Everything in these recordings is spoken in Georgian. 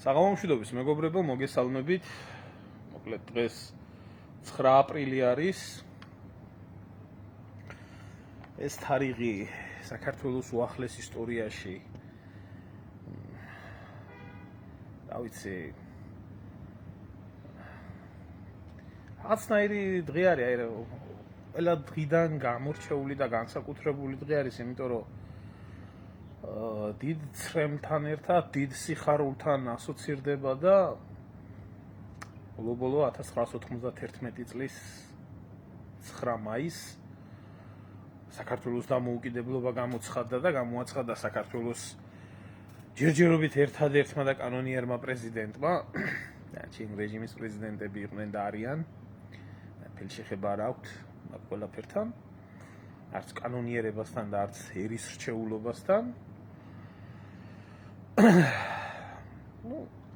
საღამომშვიდობის მეგობრებო, მოგესალმებით. მოკლედ დღეს 9 აპრილი არის. ეს თარიღი საქართველოს უახლეს ისტორიაში რა ვიცი რაღაცნაირი დღე არის, ყველა დღიდან გამორჩეული და განსაკუთრებული დღე არის, იმიტომ რომ დიდ ცრემთან ერთად, დიდ სიხარულთან ასოცირდება და ბოლო 1991 წლის 9 მაისს საქართველოს დამოუკიდებლობა გამოცხადდა და გამოაცხადა საქართველოს ჯერჯერობით ერთადერთმა და კანონიერმა პრეზიდენტმა. ჩინ რეჟიმის პრეზიდენტები იყვნენ და არიან. ფილშეხება არ აქვთ ამ ყველაფერთან. არც კანონიერებასთან და არც ერის რჩეულობასთან.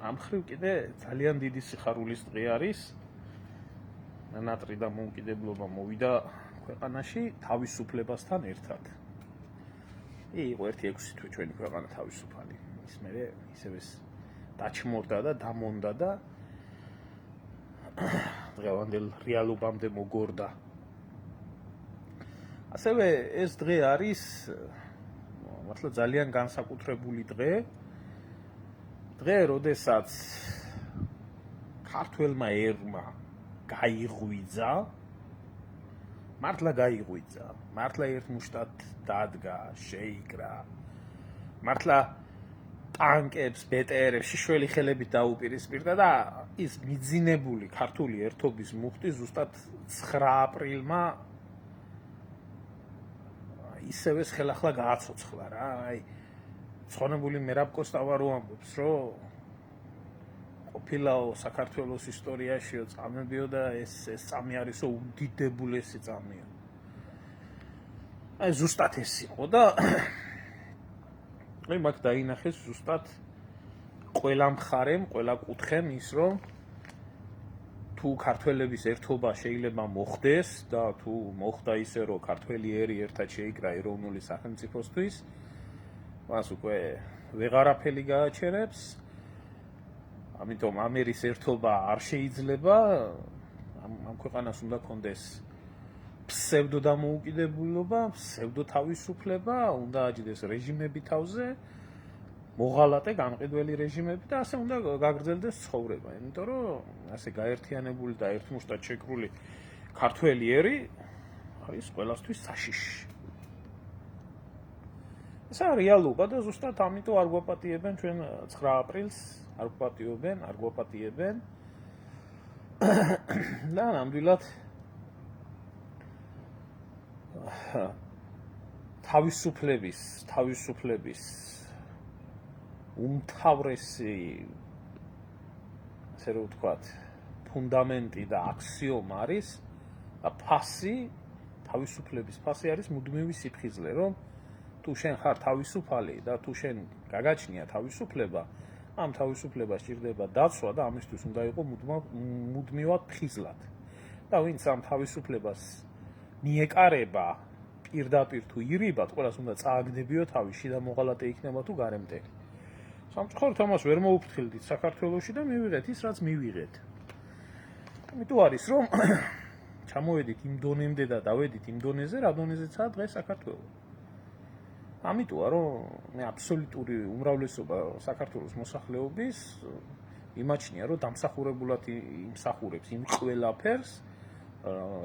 ამ ხრივ კიდე ძალიან დიდი სიხარულის დღე არის. ნატრი დამოუკიდებლობა მოვიდა ქვეყანაში თავისუფლებასთან ერთად. იყო 1-6 თვე ჩვენი ქვეყანა თავისუფალი. ის მერე ისევე დაჩმორდა და დამონდა და დღევანდელ რეალობამდე მოგორდა. ასევე ეს დღე არის მართლა ძალიან განსაკუთრებული დღე. დღე, როდესაც ქართველმა ერმა გაიღვიძა, მართლა ერთმუშტად დადგა, შეიკრა, მართლა ტანკებს, ბეტერებს შიშველი ხელებით დაუპირისპირდა და ის მიძინებული ქართული ერთობის მუხტი ზუსტად 9 აპრილმა ისევე ხელახლა გააცოცხლა რა. ცხონებული მერაბ კოსტავა რო ამბობს, რომ ყოფილაო საქართველოს ისტორიაშიო წამებიო და ეს წამი არისო უდიდებულესი წამიო. ზუსტად ეს იყო და მაგ დაინახეს ზუსტად ყველა მხარემ, ყველა კუთხემ ის, რომ თუ ქართველების ერთობა შეიძლება მოხდეს და თუ მოხდა ისე, რომ ქართველი ერი ერთად შეიკრა ეროვნული სახელმწიფოსთვის, მას უკვე ვეღარაფერი გააჩერებს. ამიტომ ამ ერის ერთობა არ შეიძლება, ამ ქვეყანას უნდა კონდეს ფსევდო დამოუკიდებლობა, ფსევდო თავისუფლება, უნდა აჯდეს რეჟიმები თავზე, მოღალატე გამყიდველი რეჟიმები და ასე უნდა გაგრძელდეს ცხოვრება. იმიტომ რომ ასე გაერთიანებული და ერთმუშტად შეკრული ქართველი ერი არის ყველასთვის საშიში. ეს არის რეალობა და ზუსტად ამიტომ არ გვაპატიებენ ჩვენ 9 აპრილს, არ გვაპატიებენ. და ნამდვილად თავისუფლების უმთავრესი, ასე რომ ვთქვათ, ფუნდამენტი და აქსიომა არის და თავისუფლების ფასი არის მუდმივი სიფხიზლე, რომ თუ შენ ხარ თავისუფალი და თუ შენ გაგაჩნია თავისუფლება, ამ თავისუფლებას სჭირდება დაცვა და ამისთვის უნდა იყოს მუდმივად ფხიზლად. და ვინც ამ თავისუფლებას მიეკარება პირდაპირ თუ ირიბად, ყველას უნდა წააგდებიო თავში და მოღალატე იქნება თუ გარემტელი. სამწუხაროდ ამას ვერ მოუფრთხილდით საქართველოში და მივიღეთ ის, რაც მივიღეთ. ამიტომ არის, რომ ჩამოვედით იმ დონემდე და დავედით იმ დონეზე, რა დონეზეცაა დღეს საქართველო. ამიტოა, რომ მე აბსოლუტური უმრავლესობა საქართველოს მოსახლეობის იმაჩნია, რომ დამსახურებულად იმსახურებს იმ ყველაფერს,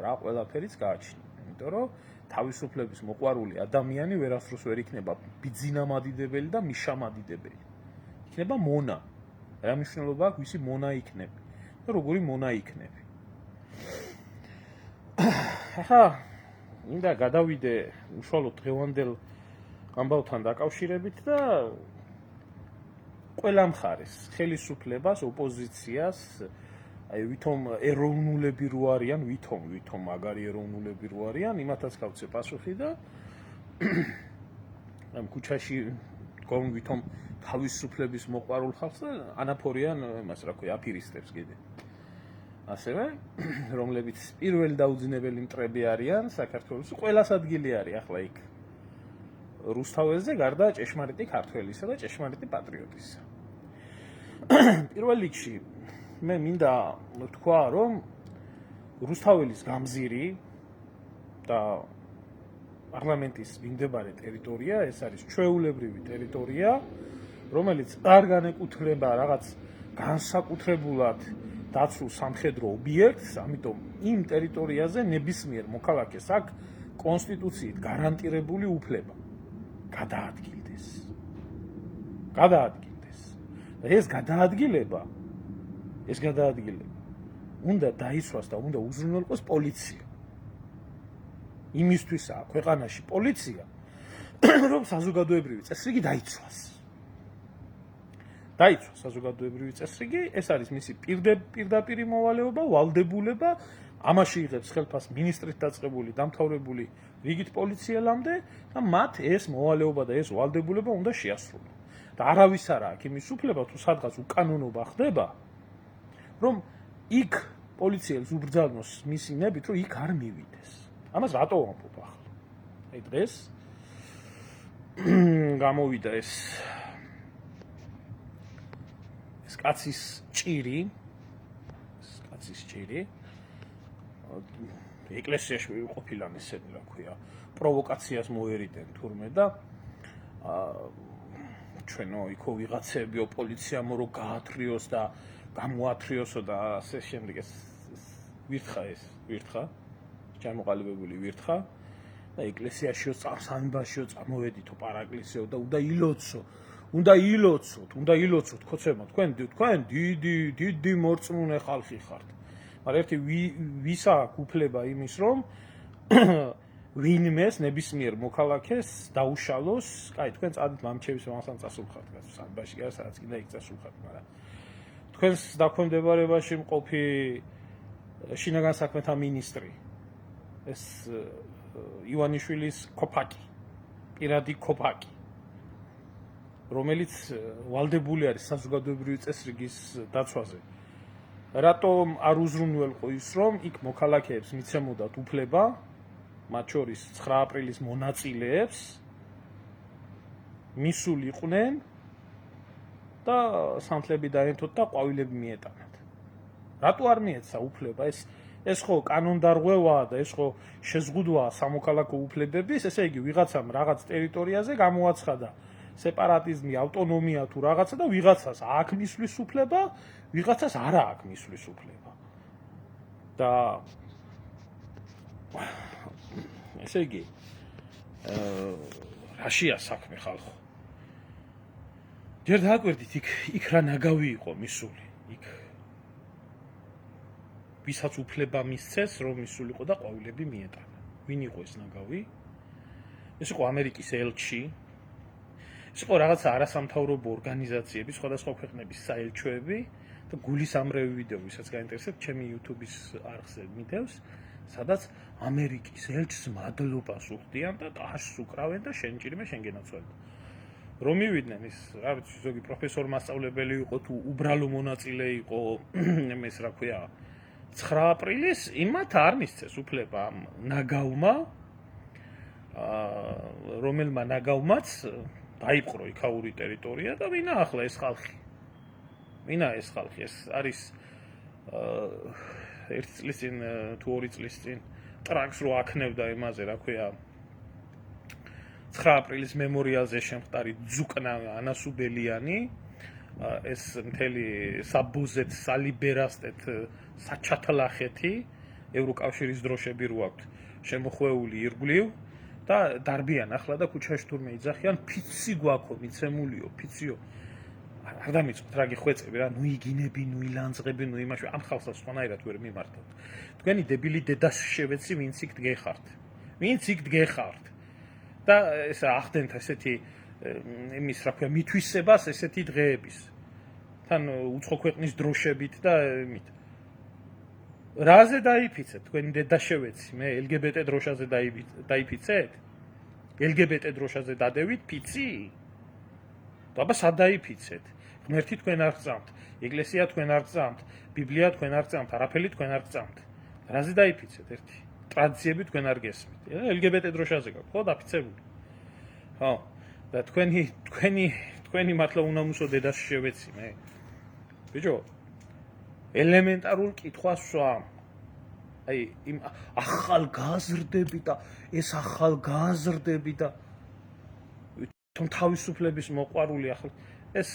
რა ყველაფერიც გააჩნია. იმიტომ რომ თავისუფლების მოყვარული ადამიანი ვერასდროს ვერ იქნება ბიძინამადიდებელი და მიშამადიდებელი. იქნება მონა. რა მნიშვნელობა აქვს ვისი მონა იქნები? და როგორი მონა იქნები? ახლა მინდა გადავიდე უშუალოდ დღევანდელ ამბავთან დაკავშირებით და ყველა მხარეს, ხელისუფლებას, ოპოზიციას, ვითომ ეროვნულები რო არიან, ვითომ მაგარი ეროვნულები რო არიან, იმათაც გავცე პასუხი და ამ ქუჩაში გონ ვითომ თავისუფლების მოყვარულ ხალხს და ანაფორიან მას რა ქვია, აფირისტებს კიდე. ასევე რომლებიც პირველი დაუძინებელი მტრები არიან საქართველოს, ყველას ადგილი არის ახლა იქ. რუსთაველზე გარდა ჭეშმარიტი ქართველისა და ჭეშმარიტი პატრიოტისა. პირველ რიგში მე მინდა თქვა, რომ რუსთაველის გამზირი და პარლამენტის მიმდებარე ტერიტორია ეს არის ჩვეულებრივი ტერიტორია, რომელიც არ განეკუთვნება რაღაც განსაკუთრებულად დაცულ სამხედრო ობიექტს, ამიტომ იმ ტერიტორიაზე ნებისმიერ მოქალაქეს აქვს კონსტიტუციით გარანტირებული უფლება გადაადგილდეს. ეს გადაადგილება უნდა დაიცვას და უნდა უზრუნველყოს პოლიცია. იმისთვისაა ქვეყანაში პოლიცია, რომ საზოგადოებრივი წესრიგი დაიცვას. საზოგადოებრივი წესრიგი, ეს არის მისი პირდაპირი მოვალეობა, ვალდებულება, ამაში იღებს ხელფას მინისტრით დაწყებული, დამთავრებული რიგით პოლიციელამდე და მათ ეს მოვალეობა და ეს ვალდებულება უნდა შეასრულონ. და არავის არ აქვს იმის უფლება, თუ სადღაც უკანონობა ხდება, რომ იქ პოლიციელს უბრძანოს მისი ნებით, რომ იქ არ მივიდეს. ამას რატო ვამბობ ახლა? აი დღეს გამოვიდა ეს კაცის ჭირი, ეკლესიაში ვიყოფილან ესენი, რა ქვია, პროვოკაციას მოერიდენ თურმე და ჩვენო იქო ვიღაცები ოპოზიციამ რო გაათრიოს და გამოათრიოსო და ასე შემდეგ ეს ვირთხა ჩამოყალიბებული ვირთხა და ეკლესიაშიო სამბაშიო წამოვედითო პარაკლისეო და უნდა ილოცოთ ხოცება თქვენ დიდი მორწმუნე ხალხი ხართ. მაგრამ ერთი ვის აქვს უფლება იმის რომ ვინმეს ნებისმიერ მოქალაქეს დაუშალოს, კაი თქვენ წადით მამჩევის მომასან წასულხართ სამბაში გას რაც კიდე იქ წასულხართ, მაგრამ თქვენს დაქვემდებარებაში მყოფი შინაგან საქმეთა მინისტრი ეს ივანიშვილის პირადი კოპაკი, რომელიც ვალდებული არის საზოგადოებრივი წესრიგის დაცვაზე. რატომ არ უზრუნველყო ის, რომ იქ მოქალაქეებს მიცემოდათ უფლება, მათ შორის 9 აპრილის მონაწილეებს მისულიყვნენ და სანთლები დაენთოთ და ყვავილები მიეტანათ. რატო არ მიეცა უფლება? ეს ხო კანონდარღვევაა და ეს ხო შეზღუდვაა სამოქალაქო უფლებების, ესე იგი ვიღაცამ რაღაც ტერიტორიაზე გამოაცხადა სეპარატიზმი, ავტონომია თუ რაღაცა და ვიღაცას აქვს მისვლის უფლება, ვიღაცას არ აქვს მისვლის უფლება. და ესე იგი რაშია საქმე ხალხო? ჯერ დააკვირდით იქ რა ნაგავი იყო მისული, იქ ვისაც უფლება მისცეს, რომ მისულიყო და ყვავილები მიეტანა. ვინ იყო ეს ნაგავი? ეს იყო ამერიკის ელჩი, ეს იყო რაღაცა არასამთავრობო ორგანიზაციები, სხვადასხვა ქვეყნების საელჩოები და გულისამრევი ვიდეო, ვისაც გაინტერესებთ, ჩემი YouTube-ის არხზე მიდევს, სადაც ამერიკის ელჩს მადლობას უხდიან და ტაშს უკრავენ და შენ ჭირიმე შენ გენაცვალე. რომ მივიდნენ ის, რა ვიცი, ზოგი პროფესორ მასწავლებელი იყო თუ უბრალო მონაწილე იყო, ეს რა ქვია, 9 აპრილის იმათ არ მისცეს უფლება ამ ნაგავმა, რომელმა ნაგავმაც დაიპყრო იქაური ტერიტორია და ვინა ახლა ეს ხალხი? ეს არის 1 წლის წინ თუ 2 წლის წინ ტრაქს რო აქნევდა იმაზე, რა ქვია, 9 აპრილის მემორიალზე შემხტარი ძუკნა ანასუბელიანი, ეს მთელი საბოზეთ, სალიბერასტეთ, საჩათლახეთი ევროკავშირის დროშები რო აქვს შემოხვეული ირგვლივ და დარბიან ახლა და ქუჩაში თურმე იძახიან, ფიცი გვაქო მიცემულიო, ფიციო. არ დამიწყოთ რა გიხვეწები რა, ნუ იგინები, ნუ ილანძღები, ნუ იმაში, ამ ხალხსაც სხვანაირად ვერ მიმართავთ. თქვენი დებილი დედას შევეცი, ვინც იქ დგეხართ. და ეს ახდენთ ესეთი იმის რა ქვია მithვისებას ესეთი დღეების. თან უცხო ქვეყნის დროშებით და იმით. რაზე დაიფიცეთ თქვენი დედაშევეცი? მე LGBT დროშაზე დაიფიცეთ? LGBT დროშაზე დადევით ფიცი? დაბა სად დაიფიცეთ? ღმერთი თქვენ არ გწამთ, ეკლესია თქვენ არ გწამთ, ბიბლია თქვენ არ გწამთ, არაფერი თქვენ არ გწამთ. რაზე დაიფიცეთ ერთი? ტრადიციები თქვენ არ გესმით. LGBT დროშაზე გაქვთ, ხო, დაფიცებული. ხო. და თქვენი მართლა უნამუსო დედას შევეცი მე. ბიჭო, ელემენტარულ კითხვას ვსვამ. აი, იმ ახალგაზრდები და ეს ახალგაზრდები და თუმ თავისუფლების მოყვარული ახალ ეს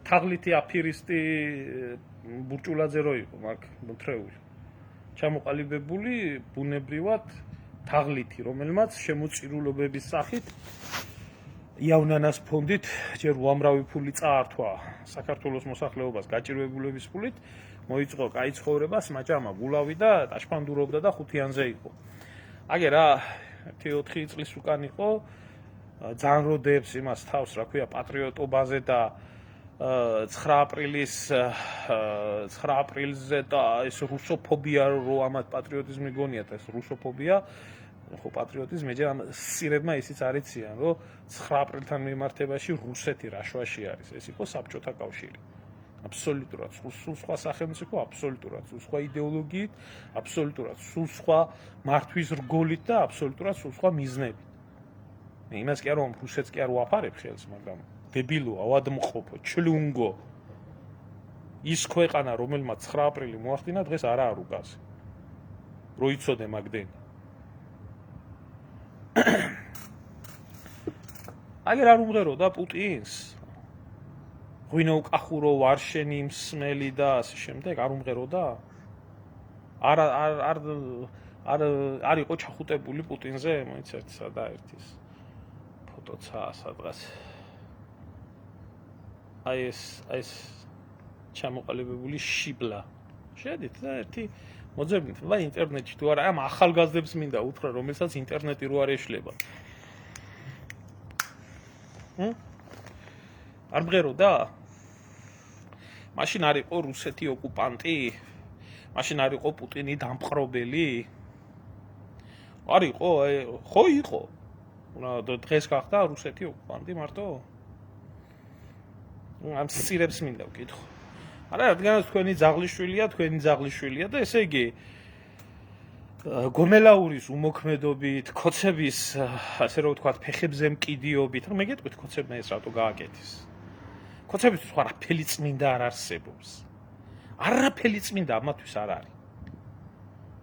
თაღლითი აფირისტი ბურჭულაძე რო იყო მაგ მოთრეული. ჩამოყალიბებული ბუნებრივად თაღლითი, რომელმაც შემოწირულობების სახით იავნანას ფონდით ჯერ უამრავი ფული წაართვა საქართველოს მოსახლეობას გაჭირვებულების ფულით, მოიწყო კაი ცხოვრება, სმაჭამა გულავი და ტაშფანდურობდა და ხუთიანზე იყო. აგერ რა 1-4 წლის უკან იყო ძალიან როდებს იმას თავს, რა ქვია, პატრიოტობაზე და 9 აპრილზე და ეს რუსოფობია რო ამათ პატრიოტიზმი გონიათ, ეს რუსოფობია ხო პატრიოტიზმი ჯერ ამ სირებმა ისიც არიციან, რომ 9 აპრილთან მიმართებაში რუსეთი რაშვაში არის. ეს იყო საბჭოთა კავშირი. აბსოლუტურად სულ სხვა სახელმწიფო, აბსოლუტურად სულ სხვა იდეოლოგიით, აბსოლუტურად სულ სხვა მართვის რგოლით და აბსოლუტურად სულ სხვა მიზნებით. მე იმას კი არ ვამბობ, რუსეთს კი არ ვაფარებ ხელს, მაგრამ დებილო, ავადმყოფო, ჩლუნგო. ის ქვეყანა, რომელმაც 9 აპრილი მოახდინა, დღეს არაა რუკაზე. რო იცოდე მაგდენი. აგერ არ უმღეროდა პუტინს? ღვინო უკახურო ვარშენი მსმელი და ასე შემდეგ არ უმღეროდა? არ იყო ჩახუტებული პუტინზე, მოიცეთ სადა ერთის ფოტოცა სადღაც. აი ეს ჩამოყალიბებული შიბლა. შედით და ერთი მოძებნით, და ინტერნეტში თუ არა, ამ ახალგაზრდებს მინდა უთხრა, რომელსაც ინტერნეტი რო არ ეშლება. არ მღეროდა? მაშინ არ იყო რუსეთი ოკუპანტი? მაშინ არ იყო პუტინი დამპყრობელი? არ იყო? ხო იყო. დღეს გახდა რუსეთი ოკუპანტი მარტო? ამ სირებს მინდა ვკითხო. არა, რადგანაც თქვენი ძაღლიშვილია და ესე იგი გომელაურის უმოქმედობით, ქოცების, ასე რომ ვთქვათ, ფეხებზე მკიდიობით, მე გეტყვით ქოცებმა ეს რატო გააკეთეს? ქოცებისთვის ხო არაფერი წმინდა არ არსებობს. არაფერი წმინდა ამათვის არ არის.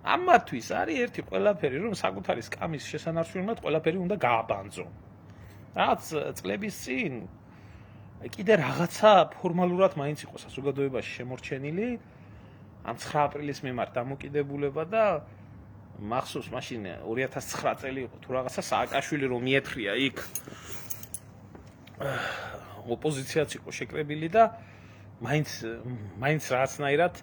ამათვის არის ერთი ყველაფერი, რომ საკუთარი სკამის შესანარჩუნებლად ყველაფერი უნდა გააბანძო. რაც წლების წინ კიდე რაღაცა ფორმალურად მაინც იყო საზოგადოებაში შემორჩენილი ამ 9 აპრილის მიმართ დამოკიდებულება და მახსოვს მაშინ 2009 წელი იყო თუ რაღაცა სააკაშვილი რომ მიეთხრია იქ ოპოზიციაც იყო შეკრებილი და მაინც რაღაცნაირად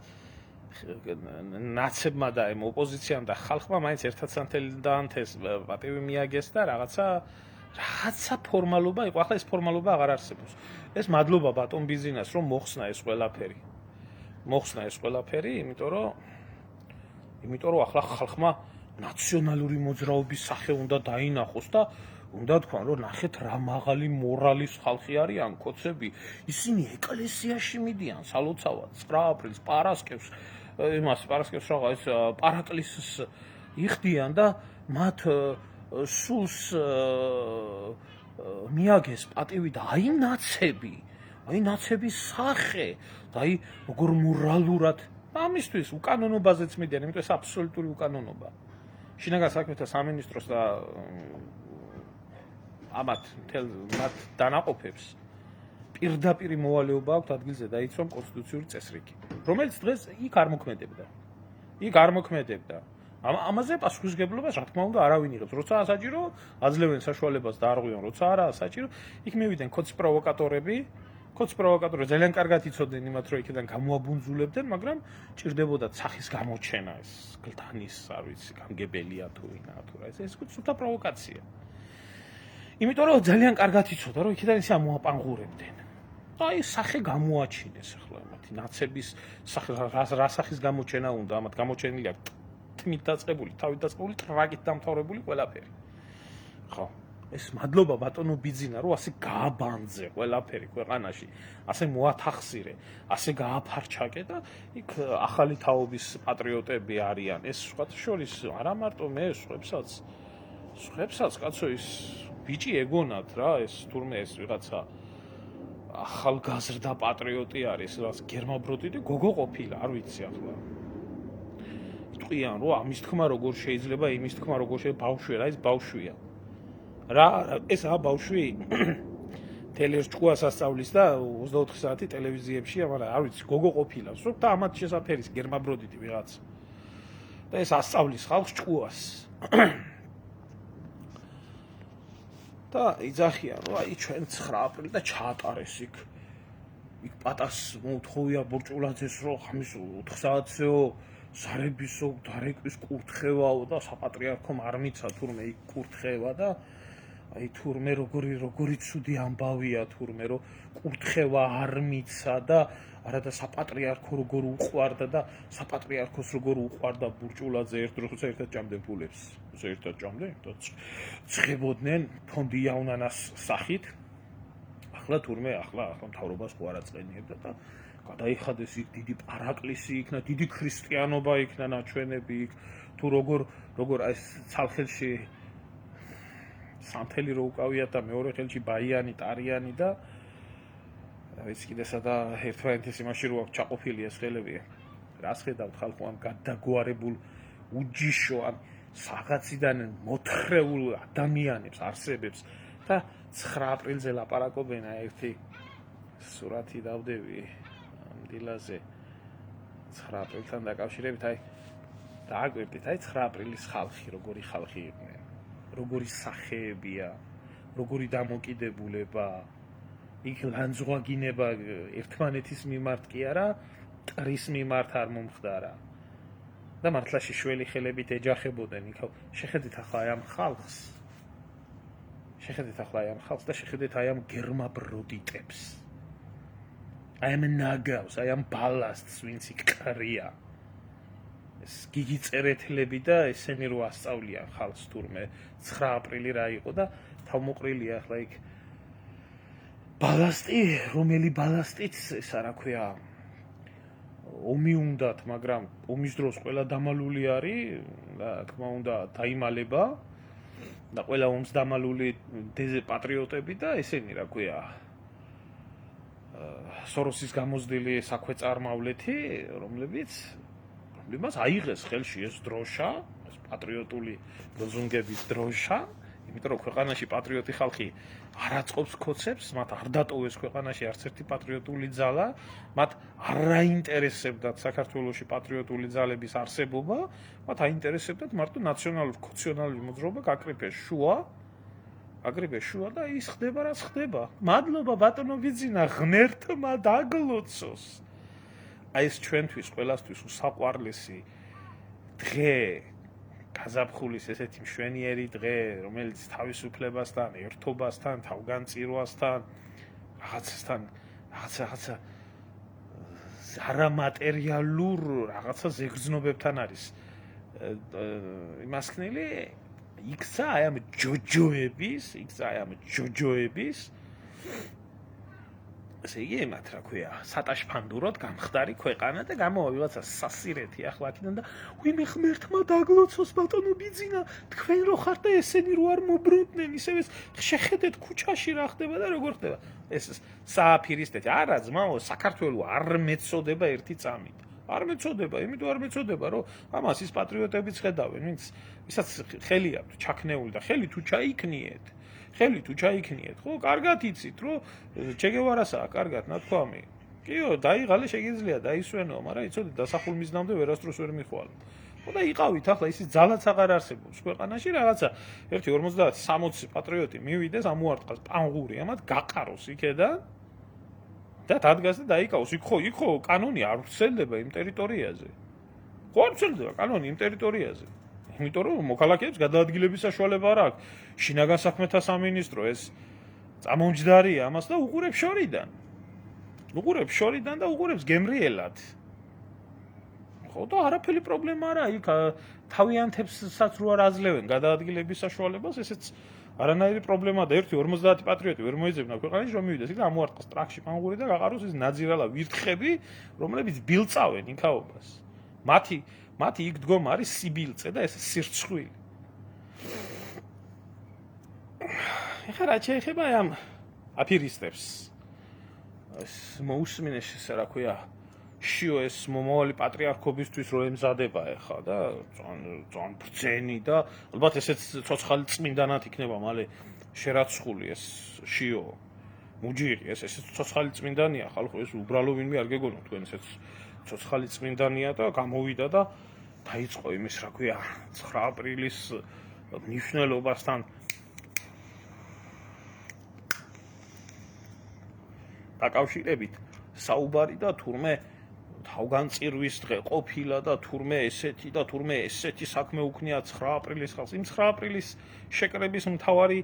ნაცებმა და ამ ოპოზიციამ და ხალხმა მაინც ერთად სანთელდანთეს პატივი მიაგეს და რაღაცა ფორმალობა იყო. ახლა ეს ფორმალობა აღარ არსებობს. ეს მადლობა ბატონ ბიზინას რომ მოხსნა ეს ყველაფერი. იმიტომ რომ ახლა ხალხმა ნაციონალური მოძრაობის სახე უნდა დაინახოს და უნდა თქვან რომ ნახეთ რა მაღალი მორალის ხალხი არიან ქოცები. ისინი ეკლესიაში მიდიან სალოცავად 9 აპრილს პარასკევს რა ეს პარაკლისს იხდიან და მათ სულს მიაგეს პატივი და აი ნაცების სახე და აი როგორ მორალურად ამისთვის უკანონობაზეც მიდიან, იმიტომ ეს აბსოლუტური უკანონობა. შინაგან საქმეთა სამინისტროს და ამათ დანაყოფებს პირდაპირ მოვალეობა აქვს ადგილზე დაიცვან კონსტიტუციური წესრიგი, რომელიც დღეს იქ არ მოქმედებდა. ამაზე პასუხისმგებლობას რა თქმა უნდა არავინ იღებს. როცა ასაჭირო, აძლევენ საშუალებას და არღვიონ, როცა არა ასაჭირო, იქ მივიდნენ ქოც პროვოკატორები ძალიან კარგად იცოდნენ იმათ, რომ იქიდან გამოაბუნძულებდნენ, მაგრამ ჭირდებოდათ სახის გამოჩენა, ეს გლდანის, არ ვიცი, გამგებელია თუ ვინა თუ რა, ეს სულთა პროვოკაცია. იმიტომ რომ ძალიან კარგად იცოდა, რომ იქიდან ისე ამოაპანღურებდნენ. აი სახე გამოაჩინეს ახლა მათი ნაცების სახე რა სახის გამოჩენა უნდა, ამათ გამოჩენილი აქვს თმით დაწყებული, თავით დაწყებული, ტრაგით დამთავრებული ყველაფერი. ხო, ეს მადლობა ბატონო ბიძინა, რომ ასე გააბანძე ყველაფერი ქვეყანაში, ასე მოათახსირე, ასე გააფარჩაკე და იქ ახალი თაობის პატრიოტები არიან. ეს სხვათა შორის არა მარტო მე, სხვებსაც კაცო ის ბიჭი ეგონათ რა, ეს თურმე ეს ვიღაცა ახალგაზრდა პატრიოტი არის, რაც გერმაბროდი და გოგო ყოფილა, არ ვიცი ახლა. იტყვიან, რომ ამის თქმა როგორ შეიძლება, იმის თქმა როგორ შეიძლება, ბავშვია, რა ის ბავშვია. რა ესაა ბავშვი? თელერს ჭკუას ასწავლის და 24 საათი ტელევიზიებშია, მაგრამ არ ვიცი, გოგო ყოფილა. სულ და ამათ შესაფერის გერმაბროდიდი ვიღაც. და ეს ასწავლის ხალხს ჭკუას. და იძახიან, რომ აი ჩვენ 9 აპრილი და ჩაატარეს იქ. იქ პატას მოუთხოვია ბორჭულაძეს, რომ ხამის 4 საათზეო ზარებისო დარეკვის კურთხევაო და საპატრიარქომ არ მიცა თურმე იქ კურთხევა და აი თურმე როგორი ცუდი ამბავია თურმე რომ კურთხევა არ მიცა და არა და საპატრიარქო როგორ უყვარდა და საპატრიარქოს როგორ უყვარდა ბურჭულაძე ერთ დროს ერთად ჭამდნენ ფულებს. ერთად ჭამდნენ და ცხებოდნენ ფონდი იავნანას სახით. ახლა თურმე ახლა მთავრობას ხო არ აწყენიებდა და გადაიხადეს იქ დიდი პარაკლისი იქნა, დიდი ქრისტიანობა იქნა ნაჩვენები იქ თუ როგორ აი ცალხელში სამთელი რო უკავიათ და მეორე ხელში ბაიანი, ტარიანი და ვიცი კიდე სადა ერთმანეთის იმაში რო აქვს ჩაყოფილი ეს ხელები. რას ხედავთ ხალხო ამ გადაგვარებულ უჯიშო ამ საღაციდან მოთხრეულ ადამიანებს, არსებებს და 9 აპრილზე ლაპარაკობენ ერთი სურათი დავდები ამ დილაზე 9 აპრილთან დაკავშირებით აი დააგვირდით აი 9 აპრილის ხალხი როგორი ხალხი იყვნენ როგორი სახეებია როგორი დამოკიდებულება იქ ლანძღვაგინება ერთმანეთის მიმართ კი არა ტრის მიმართ არ მომხდარა და მართლა შიშველი ხელებით ეჯახებოდნენ იქ შეხედით ახლა აი ამ ხალხს და შეხედეთ აი ამ გერმაბროდიტებს აი ამ ნაგავს აი ამ ბალასტს ვინც იქ ყრია ეს გიგი წერეთლები და ესენი რო ასწავლიან ხალხს თურმე 9 აპრილი რა იყო და თავმოყრილია ახლა იქ ბალასტი რომელი ბალასტიც ესა რა ქვია ომი უნდათ მაგრამ ომის დროს ყველა დამალული არის რა თქმა უნდა დაიმალება და ყველა ომს დამალული პატრიოტები და ესენი რა ქვია სოროსის გამოზდილი საქვეწარმავლეთი რომლებიც აიღეს ხელში ეს დროშა ეს პატრიოტული ლოზუნგების დროშა იმიტომ რომ ქვეყანაში პატრიოტი ხალხი არ აწყობს ქოცებს მათ არ დატოვეს ქვეყანაში არც ერთი პატრიოტული ძალა მათ არ აინტერესებდათ საქართველოში პატრიოტული ძალების არსებობა მათ აინტერესებდათ მარტო ნაციონალურ-ქოციონალური მოძრაობა გაკრიფეს შუა და ის ხდება რაც ხდება მადლობა ბატონო ბიძინა ღმერთმა დაგლოცოს აი ეს ჩვენთვის ყველასთვის უსაყვარლესი დღე გაზაფხულის ესეთი მშვენიერი დღე რომელიც თავისუფლებასთან ერთობასთან თავგანწირვასთან რაღაცა არამატერიალურ რაღაცა ზეგრძნობებთან არის იმასქნილი იქცა აი ამ ჯოჯოების ესე იგი ემათ რა ქვია სატაშფანდურად გამხდარი ქვეყანა და გამოვა ვიღაცა სასირეთი ახლა აქედან და ვიმე ღმერთმა დაგლოცოს ბატონო ბიძინა თქვენ რო ხართ და ესენი რო არ მობრუნდნენ ისევ ეს შეხედეთ ქუჩაში რა ხდება და როგორ ხდება ეს სააფირისტეთი არა ძმაო საქართველო არ მეწოდება ერთი წამით არ მეწოდება იმიტომ არ მეწოდება რომ ამას ის პატრიოტებიც ხედავენ ვისაც ხელი აქვს ჩაქნეული და ხელი თუ ჩაიქნიეთ ხო კარგად იცით რომ ჩეგევარასაა კარგად ნათქვამი კიო დაიღალე შეგიძლია დაისვენო მაგრამ იცოდეთ დასახულ მიზნამდე ვერასდროს ვერ მიხვალ ხო და იყავით ახლა ისიც ძალაც აღარ არსებობს ქვეყანაში რაღაცა 1.50-60 პატრიოტი მივიდეს ამოარტყას პანღური ამათ გაყაროს იქედან და დადგას და დაიკავოს იქ ხო კანონი არ ვრცელდება იმ ტერიტორიაზე ხო არ ვრცელდება კანონი იმ ტერიტორიაზე იმიტომ რომ მოქალაქეებს გადაადგილების საშუალება არ აქვს შინაგან საქმეთა სამინისტრო ეს წამომჯდარია ამას და უყურებს შორიდან და უყურებს გემრიელად ხო და არაფერი პრობლემა არა იქ თავიანთებსაც რო არ აძლევენ გადაადგილების საშუალებას ესეც არანაირი პრობლემაა და 1.50 პატრიოტი ვერ მოეძებნა ქვეყანაში რომ მივიდეს იქ და ამოარტყას ტრაქში პანგური და გაყაროს ეს ნაძირალა ვირთხები რომლებიც ბილწავენ იქაობას მათი იქ დგომა არის სიბილწე და ეს სირცხვილი ეხლა რა შეიძლება ამ აფირისტებს ეს მოусმინეს ესე რა ქვია შიო ეს მომავალი პატრიარქობისთვის რო ემზადება ახლა და ძალიან ბრძენი და ალბათ ესეც ცოცხალი წმინდანად იქნება მალე შერაცხული ეს შიო მუჯირი ეს ცოცხალი წმინდანია ხალხო ეს უბრალო ვინმე არ გეგონო თქვენ ესეც ცოცხალი წმინდანია და გამოვიდა და დაიწყო იმის რა ქვია 9 აპრილის მნიშვნელობასთან დაკავშირებით საუბარი და თურმე თავგანწირვის დღე ყოფილა და თურმე ესეთი და თურმე ესეთი საქმე უქნია 9 აპრილის ხალხს იმ 9 აპრილის შეკრების მთავარი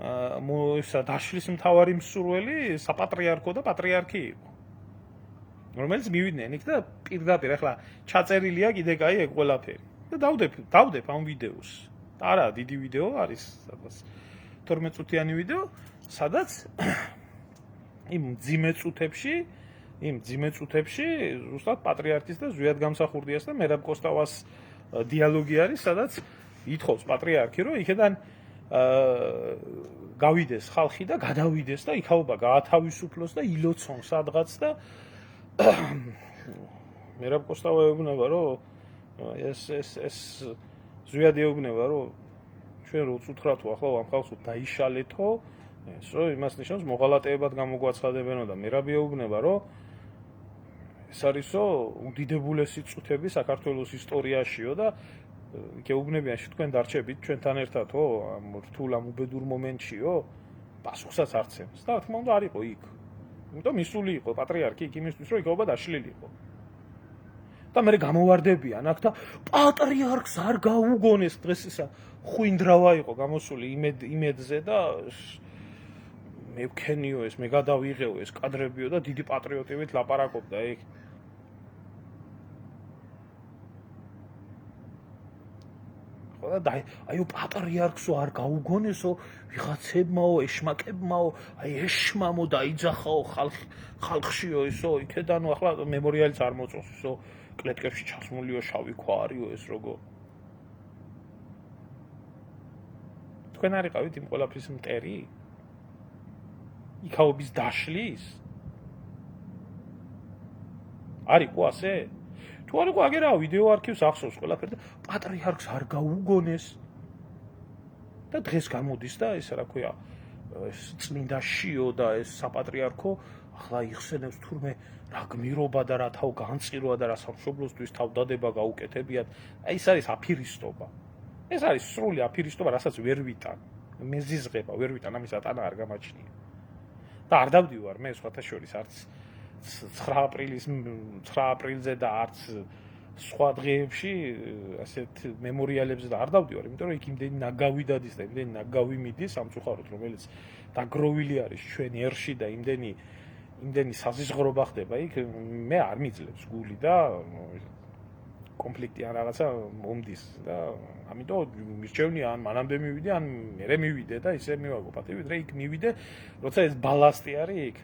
დაშლის მთავარი მსურველი საპატრიარქო და პატრიარქი იყო რომელიც მივიდნენ იქ და პირდაპირ ახლა ჩაწერილია კიდე კაი ეგ ყველაფერი და დავდებ ამ ვიდეოს არა დიდი ვიდეო არის სადაც 12 წუთიანი ვიდეო სადაც იმ ძიმე წუთებში ზუსტად პატრიარქის და ზვიად გამსახურდიას და მერაბ კოსტავას დიალოგი არის სადაც ითხოვს პატრიარქი რომ იქიდან გავიდეს ხალხი და გადავიდეს და იქაობა გაათავისუფლოს და ილოცონ სადღაც და მერაბ კოსტავა ეუბნება რომ ეს ზვიად ეუბნება რომ ჩვენ რო წუთხრათ ახლა ამ ხალხს დაიშალეთო ეს რომ იმას ნიშნავს მოღალატეებად გამოგვაცხადებენო და მერაბი ეუბნება რომ ეს არისო უდიდებულესი წუთები საქართველოს ისტორიაშიო და გეუბნებიან თქვენ დარჩებით ჩვენთან ერთადო ამ რთულ ამ უბედურ მომენტშიო პასუხსაც არცემს და თქმა უნდა არ იყო იქ იმიტომ მისული იყო პატრიარქი იქ იმისთვის რომ იქაობა დაშლილიყო და მე გამოვარდებიან აქ და პატრიარქს არ გაუგონეს დღეს ისა ხვინდრავა იყო გამოსული იმედზე და მე ვქენიო ეს მე გადავიღეო ეს კადრებიო და დიდი პატრიოტივით ლაპარაკობდა იქ და აიო პატრიარქსო არ გაუგონესო ვიღაცებმაო ეშმაკებმაო აი ეშმამო დაიძახაო ხალხშიო ისო იქედანო ახლა მემორიალიც არ მოწოს ისო კლეტკებში ჩასმულიო შავი ქვა არისო ეს როგორ თქვენ არ იყავით იმ ყველაფრის მტერი იქაობის დაშლის არისო ასე თუ არ იყო აგერა ვიდეო არქივს ახსოვს ყველაფერი და პატრიარქს არ გაუგონეს და დღეს გამოდის და ეს რა ქვია ეს წმინდა შიო და ეს საპატრიარქო ახლა იხსენებს თურმე რა გმირობა და რა თავ განწირვა და რა სამშობლოსთვის თავდადება გაუკეთებიათ აი ეს არის აფირისტობა ეს არის სრული აფირისტობა რასაც ვერ ვიტან მეზიზღება ვერ ვიტან ამის ატანა არ გამაჩნია და არ დავდივარ მე სხვათა შორის არც 9 აპრილზე და არც სხვა დღეებში ასეთ მემორიალებზე და არ დავდივარ, იმიტომ რომ იქ იმდენი ნაგავი დადის და იმდენი ნაგავი მიდის სამწუხაროდ, რომელიც დაგროვილი არის ჩვენ ერში და იმდენი საზღვრობა ხდება იქ, მე არ მიძლებს გული და კონფლიქტი ან რაღაცა მომდის და ამიტომ მირჩევნია ან მანამდე მივიდე, ან მერე მივიდე და ისე მივაგო პატივით, რა იქ მივიდე, როცა ეს ბალასტი არის იქ.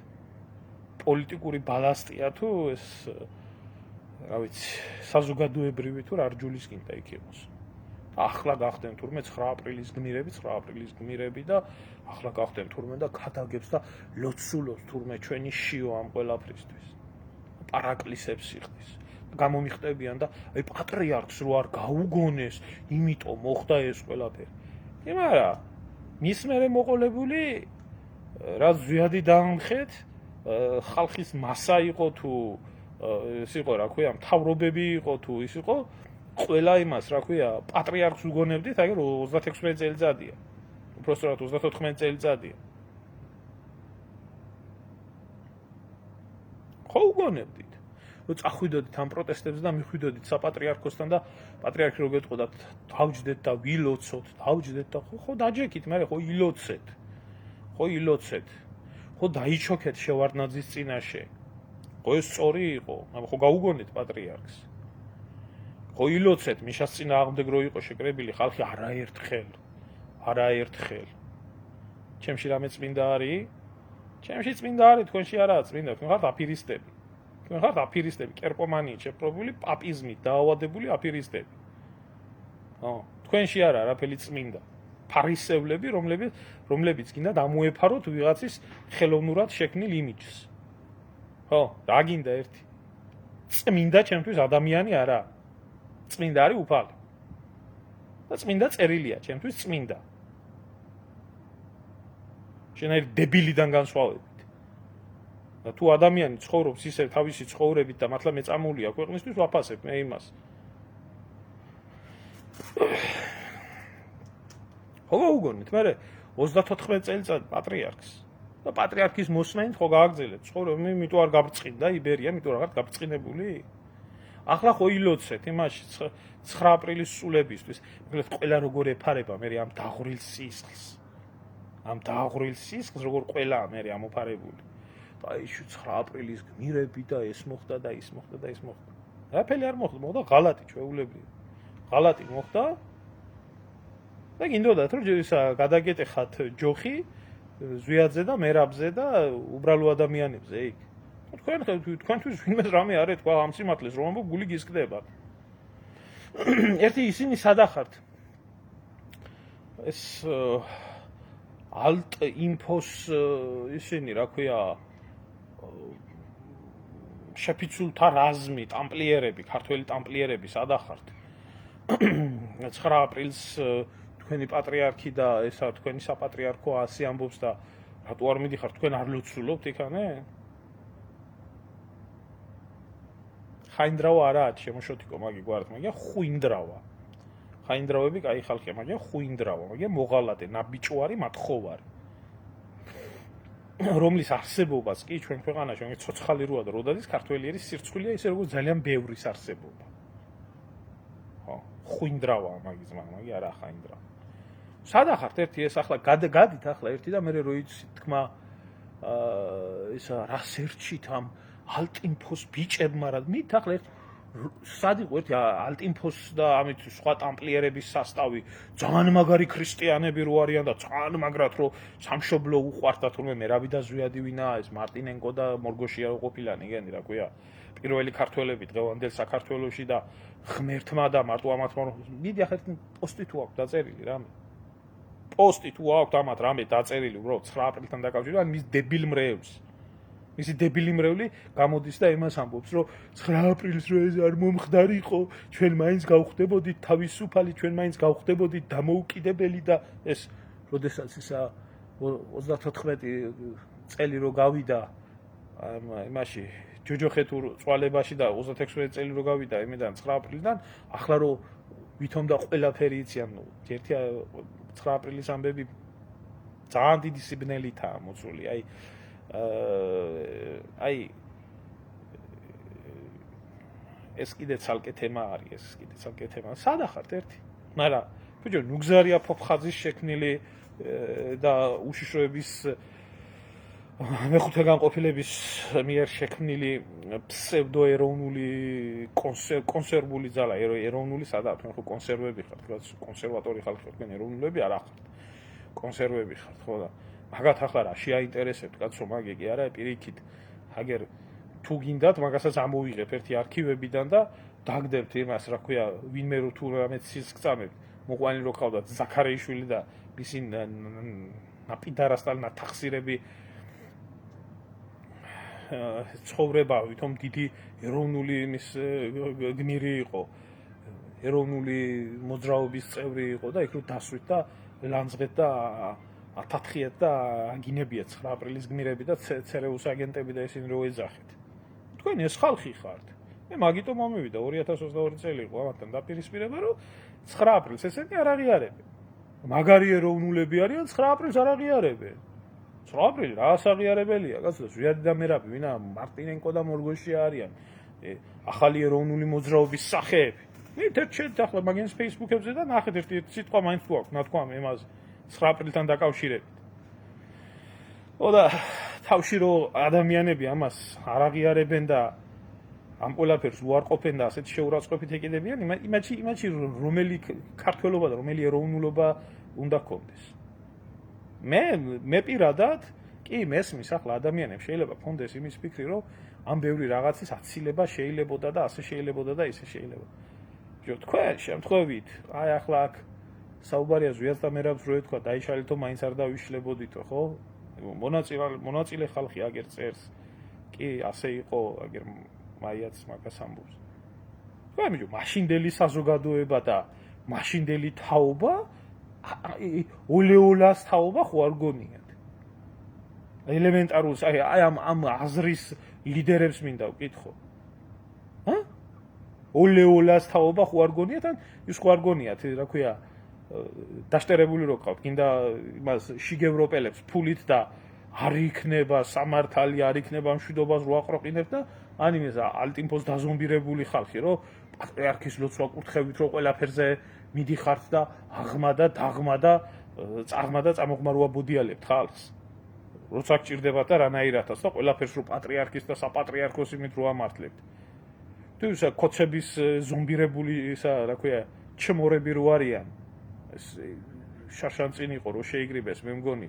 პოლიტიკური ბალასტია თუ ეს რა ვიცი საზოგადოებრივი თუ რარჯულისკენ და იქ იყოს. ახლა გახდნენ თურმე 9 აპრილის გმირები და ახლა გახდნენ თურმე და ქადაგებს და ლოცულობს თურმე ჩვენი შიო ამ ყველაფრისთვის. პარაკლისებს იხდის. გამომიხტებიან და აი პატრიარქს რო არ გაუგონეს, იმიტომ მოხდა ეს ყველაფერი. იმარა მის მერე მოყოლებული რა ზვიადი დაამხეთ ხალხის მასა იყო თუ ის იყო რა ქვია მთავრობები იყო თუ ის იყო ყველა იმას რა ქვია პატრიარქს უგონებდით აგერ 36 წელიწადია უბრალოდ 34 წელიწადია ხო უგონებდით რომ წახვიდოდით ამ პროტესტებზე და მიხვიდოდით საპატრიარქოსთან და პატრიარქი რო გეტყოდათ დავჯდეთ და ვილოცოთ დავჯდეთ და ხო დაჯექით მე ხო ილოცეთ ხო დაიჩოქეთ შევარდნაძის წინაშე ხო ეს სწორი იყო ხო გაუგონეთ პატრიარქს ხო ილოცეთ მიშას წინააღმდეგ რო იყო შეკრებილი ხალხი არაერთხელ ჩემში რამე წმინდა არის ჩემში წმინდა არის თქვენში არაა წმინდა თქვენ ხართ აფირისტები კერპომანიით შეპყრობილი პაპიზმით დაავადებული აფირისტები ხო თქვენში არა არაფერი წმინდა ფარისევლები რომლებიც გინდათ ამოეფაროთ ვიღაცის ხელოვნურად შექმნილ იმიჯს ხო, რა გინდა ერთი? წმინდა ჩემთვის ადამიანი არა. წმინდა არის უფალი. და წმინდა წერილია, ჩემთვის წმინდა. შენაირ დებილიდან განსხვავებით. და თუ ადამიანი ცხოვრობს ისე თავისი ცხოვრებით და მართლა მეწამულია ქვეყნისთვის ვაფასებ მე იმას. ხო გაუგონით, მე 34 წელიწად პატრიარქს და პატრიარქის მოსმენით ხო გააგრძელეთ ცხოვრება, იმიტომ არ გაბრწყინდა იბერია, იმიტომ რაღაც გაბრწყინებული. ახლა ხო ილოცეთ იმაში 9 აპრილის სულებისთვის, მოკლედ ყველა როგორ ეფარება მე ამ დაღვრილ სისხლს. ამ დაღვრილ სისხლს როგორ ყველა მე ამოფარებული. აი 9 აპრილის გმირები და ეს მოხდა და ის მოხდა და ის მოხდა. რაფერი არ მოხდა, მოხდა ღალატი ჩვეულებრივი. ღალატი მოხდა. და გინდოდათ რომ ისა გადაგეტეხათ ჯოხი ზვიადზე და მერაბზე და უბრალო ადამიანებზე იქ. თქვენთვის ვინმეს რამე არ ეთქვა ამ სიმართლეს რომ ამბობ გული გისკდება. ერთი ისინი სადახართ. ეს ალტ ინფოს ისინი რა ქვია შეფიცულთა რაზმი, ტამპლიერები, ქართველი ტამპლიერები სადახართ. 9 აპრილს თქვენი პატრიარქი და ესა თქვენი საპატრიარქო ასე ამბობს და რატო არ მიდიხარ თქვენ არ ლოცულობთ იქანე? ხაინდრავა არაა შემოშოთიკო მაგი გვართ, მაგრამ ხუინდრავა. ხაინდრავები კაი ხალხია, მაგრამ ხუინდრავა, მაგრამ მოღალატე, ნაბიჭვარი, მათხოვარი. რომლის არსებობას კი ჩვენ ქვეყანაში, მაგრამ ცოცხალი როა და როდადის ქართველიერის სირცხვილია ისე როგორც ძალიან ბევრის არსებობა. ხო, ხუინდრავა მაგის მაგი არა ხაინდრავა. სადახართ ერთი ეს ახლა გადით ახლა ერთი და მე რო იცით თქმა ისა რას ერჩით ამ ალტინფოს ბიჭებმა რა მით ახლა ერთ სად იყო ერთი ალტინფოს და ამით სხვა ტამპლიერების სასტავი ძალიან მაგარი ქრისტიანები რო არიან და ძალიან მაგრად რო სამშობლო უყვართ და თურმე მერაბი და ზვიადი ვინაა ეს მარტინენკო და მორგოშია ყოფილანი ეგენი რა ქვია პირველი ქართველები დღევანდელ საქართველოში და ღმერთმა და მარტო ამათმა მიდი ახლა პოსტი თუ აქვს დაწერილი რამე პოსტი თუ აქვს ამათ რამე დაწერილი უბრალოდ 9 აპრილთან დაკავშირებით ან მის დებილ მრევლს მისი დებილი მრევლი გამოდის და იმას ამბობს რომ 9 აპრილს რო ეს არ მომხდარიყო ჩვენ მაინც გავხდებოდით თავისუფალი ჩვენ მაინც გავხდებოდით დამოუკიდებელი და ეს როდესაც ისა 34 წელი რო გავიდა იმაში ჯოჯოხეთურ წვალებაში და 36 წელი რო გავიდა იმედან 9 აპრილიდან ახლა რო ვითომ და ყველაფერი იციან ერთი 9 აპრილის ამბები ძალიან დიდი სიბნელითაა მოწული აი ეს კიდე ცალკე თემა არის ეს კიდე ცალკე თემა სადახართ ერთი მაგრამ ბიჭო ნუგზარია ფოფხაძის შექმნილი და უშიშროების მეხუთე განყოფილების მიერ შექმნილი ფსევდოეროვნული კონსერვული ძალა ეროვნული სადაა თქვენ ხო კონსერვები ხართ რაც კონსერვატორი ხალხი ხართ თქვენ ეროვნულები არ ახართ კონსერვები ხართ ხო და მაგათ ახლა რა შეაინტერესებთ კაცო მაგე კი არა პირიქით აგერ თუ გინდათ მაგასაც ამოვიღებ ერთი არქივებიდან და დაგდებთ იმას რა ქვია ვინმე რო თუ რამე სისხლწამებ მოყვანილი რო ყავდათ ზაქარეიშვილი და მისი ნაპიდარასთან ნათახსირები ცხოვრება ვითომ დიდი ეროვნული იმის გმირი იყო ეროვნული მოძრაობის წევრი იყო და იქ რო დასვით და ლანძღეთ და ათათხიეთ და აგინებიათ 9 აპრილის გმირები და ცერეუს აგენტები და ისინი რო ეძახეთ თქვენ ეს ხალხი ხართ მე მაგიტომ მომივიდა 2022 წელი იყო ამათთან დაპირისპირება რომ 9 აპრილს ესენი არ აღიარებენ მაგარი ეროვნულები არიან 9 აპრილს არ აღიარებენ 9 აპრილი რას აღიარებელია კაცო ზვიადი და მერაბი ვინა მარტინენკო და მორგოშია არიან ახალი ეროვნული მოძრაობის სახეები მით ერთ ახლა მაგის Facebook-ებზე და ნახეთ ერთი სიტყვა მაინც თუ აქვს ნათქვამი იმას 9 აპრილთან დაკავშირებით ო და თავში რო ადამიანები ამას არ აღიარებენ და ამ ყველაფერს უარყოფენ და ასეთ შეურაცხყოფით ეკიდებიან იმაში რომელი ქართველობა და რომელი ეროვნულობა უნდა გქონდეს მე პირადად კი მესმის ახლა ადამიანებს შეიძლება გქონდეს იმის ფიქრი რომ ამ ბევრი რაღაცის აცილება შეიძლებოდა და ასე შეიძლებოდა და ისე შეიძლება თქვენ შემთხვევით აი ახლა აქ საუბარია ზვიადს და მერაბს რო ეთქვა დაიშალითო მაინც არ დავიშლებოდითო ხო მონაწილე ხალხი აგერ წერს კი ასე იყო, აგერ მაიაც მაგას ამბობს. გამიჯო, მაშინდელი საზოგადოება და მაშინდელი თაობა ოლეოლას თაობა ხო არ გონიათ. ელემენტარულს, აი ამ აზრის ლიდერებს მინდა ვკითხო. ოლეოლას თაობა ხო არ გონიათ, ან ის ხო არ გონიათ, რა ქვია, დაშტერებული რო ყავთ, კიდე იმას შიგევროპელებს ფულით და არ იქნება სამართალი, არ იქნება მშვიდობას რო აყროყინებთ და ან იმის ალტიმპოს დაზომბირებული ხალხი, რომ პატრიარქის ლოცვა კურთხევით რო ყველაფერზე მიდიხართ და აღმა და დაღმა და წაღმა და წამოღმარვა ბოდიალებთ ხალხს. როცა გჭირდებათ და რანაირადაც და ყველაფერს რო პატრიარქის და საპატრიარქოს იმით რო ამართლებთ. თუ ისა კოცების ზომბირებული ისა, რა ქვია, ჩმორები რო არიან. ეს შარშანწინ იყო რო შეიგრიბეს, მე მგონი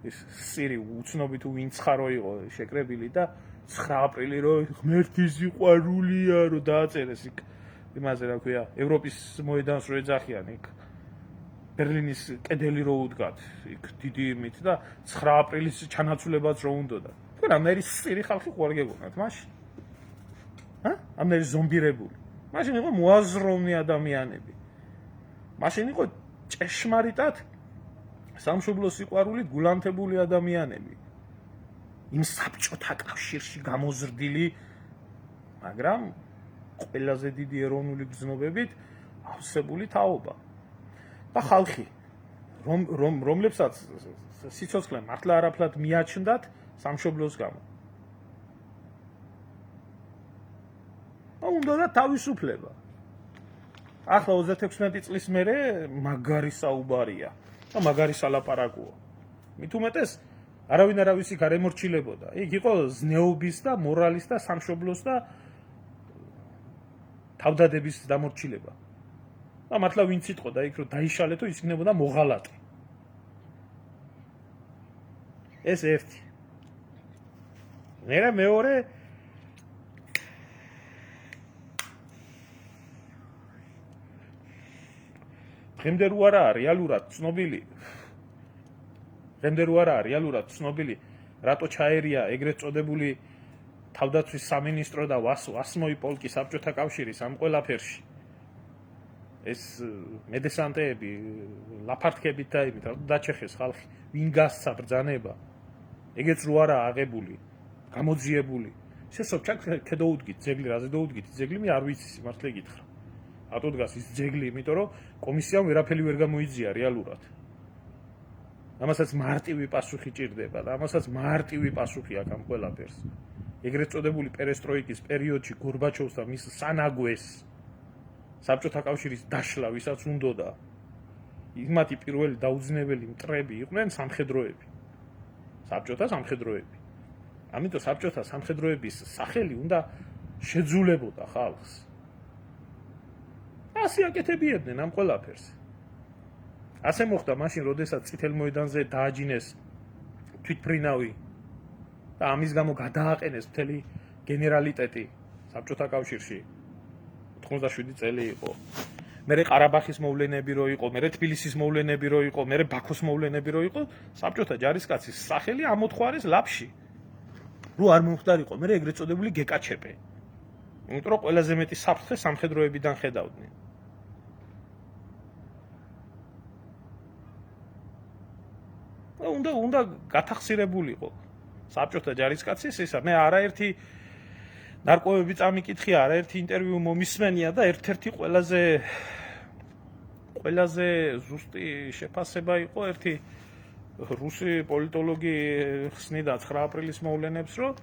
ის სირი უცნობი თუ ვინ ცხარო იყო შეკრებილი და 9 აპრილი რო ღმერთის სიყვარულია რო დააწერეს იქ იმაზე რა ქვია ევროპის მოედანს რო ეძახიან იქ ბერლინის კედელი რო უდგათ იქ დიდი იმით და 9 აპრილის ჩანაცვლებაც რო უნდოდა. თუ რამერი სირი ხალხი ყوار გეგონათ მაშინ? ამერი ზომბირებული. მაშინ იყო მოაზროვნე ადამიანები. მაშინ იყო ჭეშმარიტად სამშობლოს სიყვარულით გულანთებული ადამიანები. იმ საბჭოთა კავშირში გამოზრდილი, მაგრამ ყველაზე დიდი ეროვნული გრძნობებით ავსებული თაობა. და ხალხი, რომლებსაც სიცოცხლე მართლა არაფრად მიაჩნდათ სამშობლოს გამო. უნდა და თავისუფლება. ახლა 36 წლის მერე მაგარი საუბარია და მაგარი სალაპარაკოა. მით უმეტეს არავინ არავის იქ არ ემორჩილებოდა. იქ იყო ზნეობის და მორალის და სამშობლოს და თავდადების დამორჩილება. და მართლა ვინც იტყოდა იქ რომ დაიშალეთო ის იქნებოდა მოღალატე. ეს ერთი. მერე მეორე დღემდე რო არაა რეალურად ცნობილი, რატო ჩაერია ეგრეთ წოდებული თავდაცვის სამინისტრო და ვასმოი პოლკი საბჭოთა კავშირის ამ ყველაფერში. ეს მედესანტეები, ლაფარტქებით და იმით, რატო დაჩეხეს ხალხი, ვინ გასცა ბრძანება. ეგეც რო არაა აღებული, გამოძიებული. შესაძლოა ჩაკ ქედოუდგით ძეგლი, რაზე დაუდგით ძეგლი, მე არ ვიცი, მართლა გითხრა. რატო დგას ის ძეგლი, იმიტომ რომ კომისიამ ვერაფერი ვერ გამოიძია რეალურად. ამასაც მარტივი პასუხი ჭირდება და ამასაც მარტივი პასუხი აქვს ამ ყველაფერს. ეგრეთ წოდებული პერესტროიკის პერიოდში გორბაჩოვს და მის სანაგვეს საბჭოთა კავშირის დაშლა ვისაც უნდოდა. იმათი პირველი დაუძინებელი მტრები იყვნენ სამხედროები. საბჭოთა სამხედროები. ამიტომ საბჭოთა სამხედროების სახელი უნდა შეძულებოდა ხალხს. ასე აკეთებიდნენ ამ ყველაფერს. ასე მოხდა მაშინ, როდესაც წითელ მოედანზე დააჯინეს თვითფრინავი და ამის გამო გადააყენეს მთელი გენერალიტეტი საბჭოთა კავშირში. 87 წელი იყო. მერე ყარაბახის მოვლენები რო იყო, მერე თბილისის მოვლენები რო იყო, მერე ბაქოს მოვლენები რო იყო, საბჭოთა ჯარისკაცის სახელი ამოთხوارეს ლაფში. რო არ მომხდარიყო, მერე ეგრეთ წოდებული გეკაჩეპე. იმიტომ რომ ყველაზე მეტი საფრთხე სამხედროებიდან ხედავდნენ. უნდა გათახსირებულიყო საბჭოთა ჯარისკაცის ისა. მე არაერთი ნარკვევები წამიკითხია, არაერთი ინტერვიუ მომისმენია და ერთ-ერთი ყველაზე ზუსტი შეფასება იყო ერთი რუსი პოლიტოლოგი ხსნიდა 9 აპრილის მოვლენებს, რომ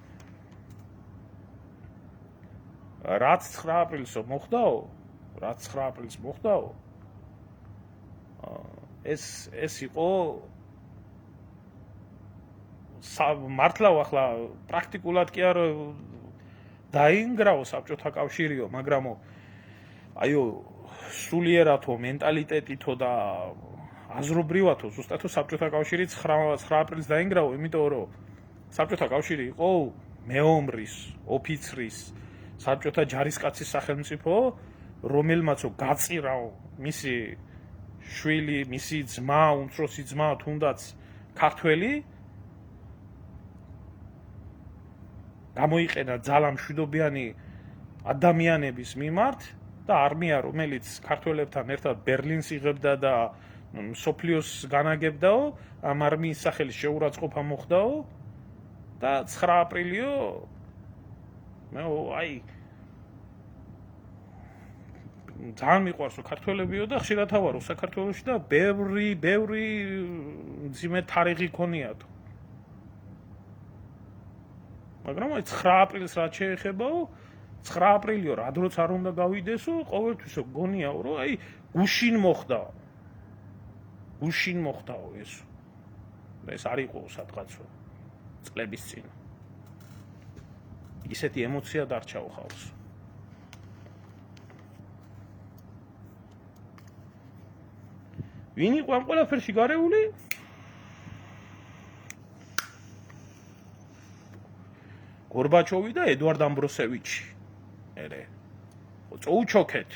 რაც 9 აპრილს მოხდაო, ეს იყო მართლა ახლა პრაქტიკულად კი არ დაინგრაო საბჭოთა კავშირიო, მაგრამ აიო სულიერათო, მენტალიტეტითო და აზრობრივათო ზუსტათო საბჭოთა კავშირი 9 აპრილს დაინგრაო, იმიტომ რომ საბჭოთა კავშირი იყო მეომრის, ოფიცრის, საბჭოთა ჯარისკაცის სახელმწიფო, რომელმაც გაწირაო მისი შვილი, მისი ძმა, უმცროსი ძმა, თუნდაც ქართველი გამოიყენა ძალა მშვიდობიანი ადამიანების მიმართ და არმია, რომელიც ქართველებთან ერთად ბერლინს იღებდა და სოფლიოს განაგებდაო, ამ არმიის სახელის შეურაცხყოფა მოხდაო და 9 აპრილიო ძალიან მიყვარს ქართველებიო და ხშირად ავარო საქართველოში და ბევრი ძიმე თარიღი ქონიათო. მაგრამ აი 9 აპრილს რაც შეეხებაო 9 აპრილიო რადროც არ უნდა გავიდესო, ყოველთვისო გონიაო, რომ აი გუშინ მოხდაო ეს. და ეს არ იყო სადღაცო წლების წინ. ისეთი ემოცია დარჩაო ხალხს. ვინ იყო ამ ყველაფერში გარეული? გორბაჩოვი და ედვარდ ამბროსევიჩი. ერე. წოუჩოქეთ.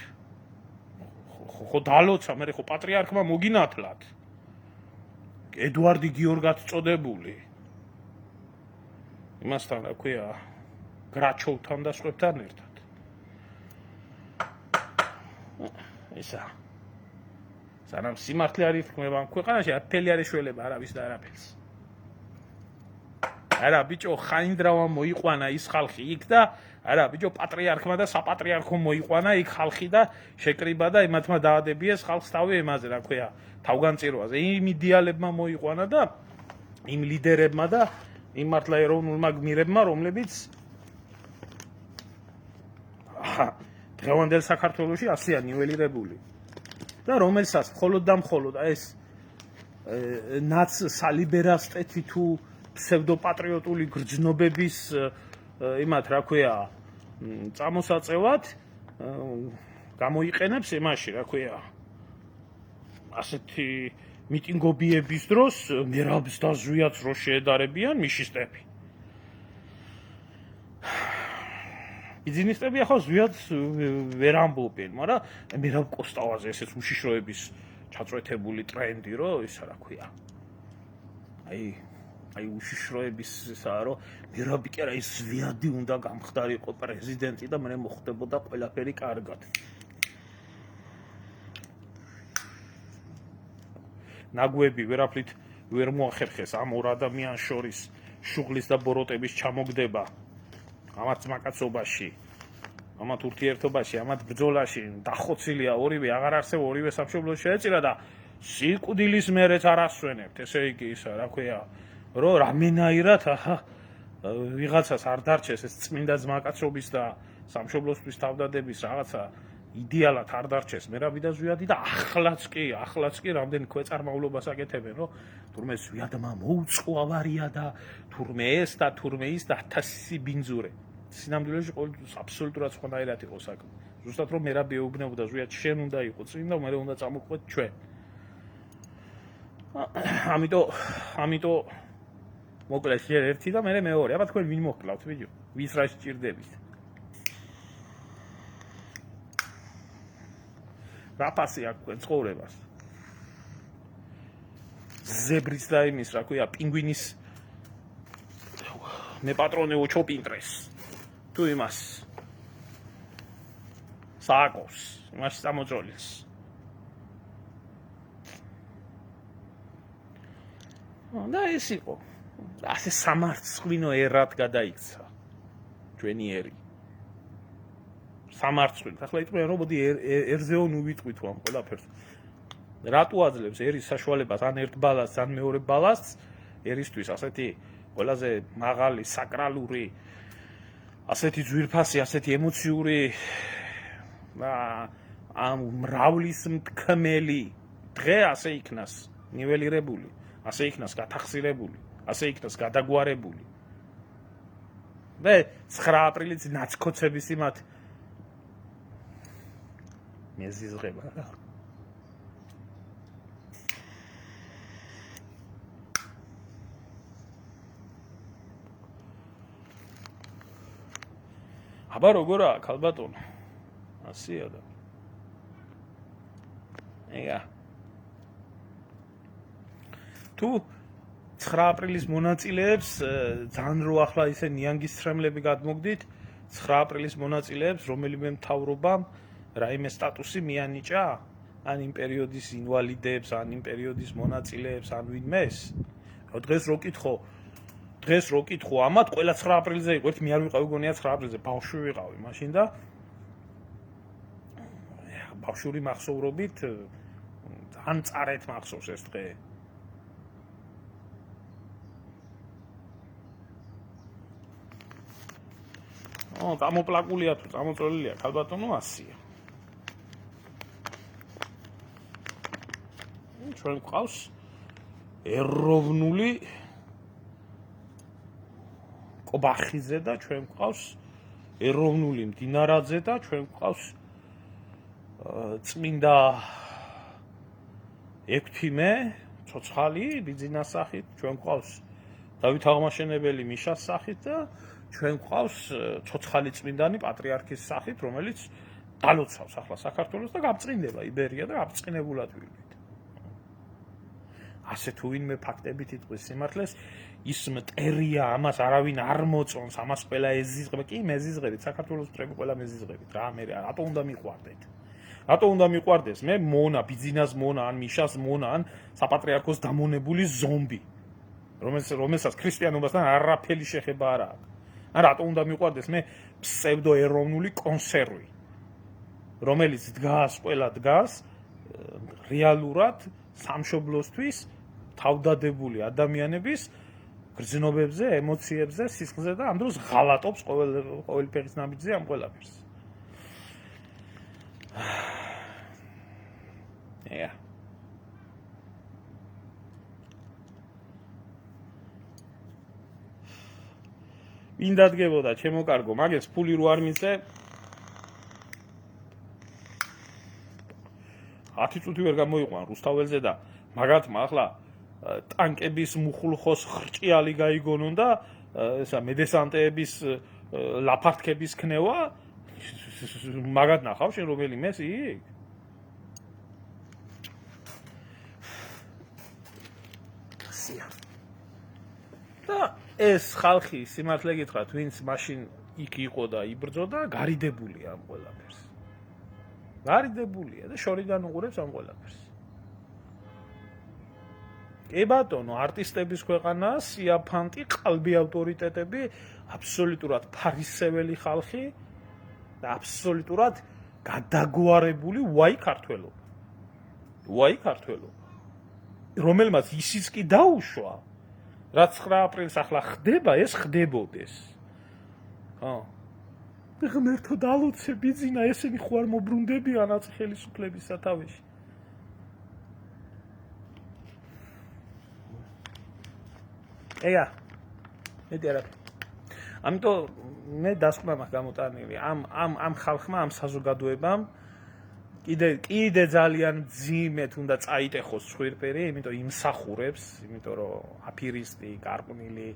ხო დალოცა, მე ხო პატრიარქმა მოგინათლათ. ედვარდი გიორგად წოდებული. იმასთან რა ქვია, გრაჩოვთან და სხვებთან ერთად. ისა. სანამ სიმართლე არ ითქმება ამ ქვეყანაში, აფელი არ ეშველება არავის და არაფერს. არა ბიჭო, ხაინდრავა მოიყვანა ის ხალხი იქ და არა ბიჭო, პატრიარქმა და საპატრიარქო მოიყვანა იქ ხალხი და შეკრიბა და იმათმა დაადებიეს ხალხს თავი ემაზე, რა ქვია, თავგანწირვაზე. იმ იდეალებმა მოიყვანა და იმ ლიდერებმა და იმ მართლა ეროვნულმა გმირებმა, რომლებიც დღევანდელ საქართველოში ასეა ნიველირებული. და რომელსაც მხოლოდ და მხოლოდ ეს ნაც სალიბერასტეთი თუ ფსევდოპატრიოტული გრძნობების იმათ რა ქვია წამოსაწევად გამოიყენებს იმაში რა ქვია ასეთი მიტინგობიების დროს მერაბს და ზვიათს რო შეედარებიან მიშისტები. ბიზნესები ახლა ზვიათს ვერ ამბობენ, მაგრამ მერაბ კოსტავაზე ესეც უშიშროების ჩაწვეთებული ტრენდი რო ისა რა ქვია. აი უშიშროების ესაა რომ მერაბი კი არა ის ზვიადი უნდა გამხდარიყო პრეზიდენტი და მე მოხდებოდა ყველაფერი კარგად. ნაგვები ვერაფრით ვერ მოახერხეს ამ ორ ადამიანს შორის შუღლის და ბოროტების ჩამოგდება. ამათ მაკაცობაში, ამათ ურთიერთობაში, ამათ ბრძოლაში დახოცილია ორივე, აღარ არსებობს ორივე სამშობლოში შეეწირა და სიკვდილის მერეც არ ასვენებთ. ესე იგი ისა რა ქვია, რომ რამენაირად ვიღაცას არ დარჩეს ეს წმინდა ძმაკაცობის და სამშობლოსთვის თავდადების რაღაცა იდეალად არ დარჩეს მერაბი და ზვიადი და ახლაც კი რამდენი ქვეწარმავლობას აკეთებენ, რომ თურმე ზვიადმა მოუწყო ავარია და თურმე ეს და თურმე ის და 1000 ბინძურე. სინამდვილეში ყოველთვის აბსოლუტურად სხვანაირად იყო საქმე. ზუსტად რომ მერაბი ეუბნებოდა ზვიად შენ უნდა იყო წინ და მე უნდა წამოყვეთ ჩვენ. ამიტომ მოკლეს ერთი და მე მეორე. აბა თქვენ ვინ მოკლავთ ვიდეო? ვის რა სჭირდებით? რა პასი აქვს თქვენ ცხოვრებას? ზებრის და იმის რა ქვია, პინგვინის მე პატრონეო ჩოპინტრეს. თუ იმას სააკოს, იმას წამოწოლის. და ეს იყო. ასე სამარცხვინო ერად გადაიქცა ჩვენი ერი. სამარცხვინო. ახლა იტყვიან რომ მოდი ერზეო ნუ ვიტყვით ამ ყველაფერს. რატო აძლევს ერის საშუალებას ან ერთ ბალასს ან მეორე ბალასს ერისთვის ასეთი ყველაზე მაღალი საკრალური ასეთი ძვირფასი, ასეთი ემოციური ამ მრავლის მთქმელი დღე ასე იქნას ნიველირებული, ასე იქნას გათახსირებული, ასე იქნას გადაგვარებული. და 9 აპრილიც ნაცქოცების იმათ მეზიზღება რა. აბა როგორაა ქალბატონო? ასეა და თუ 9 აპრილის მონაწილეებს ძალიან რო ახლა ისე ნიანგის ცრემლები გადმოგდით 9 აპრილის მონაწილეებს რომელიმე მთავრობამ რაიმე სტატუსი მიანიჭა ან იმ პერიოდის ინვალიდებს ან იმ პერიოდის მონაწილეებს ან ვინმეს დღეს რო კითხო ამათ ყველა 9 აპრილზე იყო ერთი მე არ ვიყავი გონია 9 აპრილზე ბავშვი ვიყავი მაშინ და ბავშვური მახსოვრობით ძალიან წარეთ მახსოვს ეს დღე გამოპლაკულია თუ წამოწოლილია ქალბატონო 100-ია. ჩვენ გვყავს ეროვნული კობახიძე და ჩვენ გვყავს ეროვნული მდინარაძე და ჩვენ გვყავს წმინდა ექვთიმე ცოცხალი ბიძინას სახით ჩვენ გვყავს დავით აღმაშენებელი მიშას სახით და ჩვენ გვყავს ცოცხალი წმინდანი პატრიარქის სახით, რომელიც დალოცავს ახლა საქართველოს და გაბწყინდება იბერია და გაბწყინებულად ვივლით. ასე თუ ვინმე ფაქტებით იტყვის სიმართლეს, ის მტერია, ამას არავინ არ მოწონს, ამას ყველა ეზიზღება, კი მეზიზღებით, საქართველოს მტრები ყველა მეზიზღებით, რა მე რატო უნდა მიყვარდეთ? რატო უნდა მიყვარდეს? მე მონა, ბიძინას მონა, ან მიშას მონა, ან საპატრიარქოს დამონებული ზომბი, რომელსაც ქრისტიანობასთან არაფერი შეხება არ აქვს. ან რატო უნდა მიყვარდეს მე ფსევდო ეროვნული კონსერვი რომელიც დგას ყველა დგას რეალურად სამშობლოსთვის თავდადებული ადამიანების გრძნობებზე, ემოციებზე, სისხლზე და ამ დროს ღალატობს ყოველი ფეხის ნაბიჯზე ამ ყველაფერს. ვინ დადგებოდა ჩემო კარგო, მაგეს ფული რო არ მიწე 10 წუთი ვერ გამოიყვან რუსთაველზე და მაგათმა ახლა ტანკების მუხლხოს ხრჭიალი გაიგონონ და ესა მედესანტეების ლაფარტკების ქნევა მაგათ ნახავ შენ რომელიმეს იქ და ეს ხალხი სიმართლე გითხრათ ვინც მაშინ იქ იყო და იბრძოდა გარიდებულია ამ ყველაფერს გარიდებულია და შორიდან უყურებს ამ ყველაფერს კი ბატონო არტისტების ქვეყანაა სიაფანტი ყალბი ავტორიტეტები აბსოლუტურად ფარისეველი ხალხი და აბსოლუტურად გადაგვარებული ვაი ქართველობა რომელმაც ისიც კი დაუშვა რაც 9 აპრილს ახლა ხდება ეს ხდებოდეს ღმერთო დალოცე ბიძინა ესენი ხო არ მობრუნდებიან აწ ხელისუფლების სათავეში ეა მეტი არა ამიტომ მე დასკვნა მაქვს გამოტანილი ამ ხალხმა ამ საზოგადოებამ კიდე ძალიან ძიმეთ უნდა წაიტეხოს ხვირპერი, იმიტომ იმსახურებს, იმიტომ რომ აფირისტი, გარყვნილი,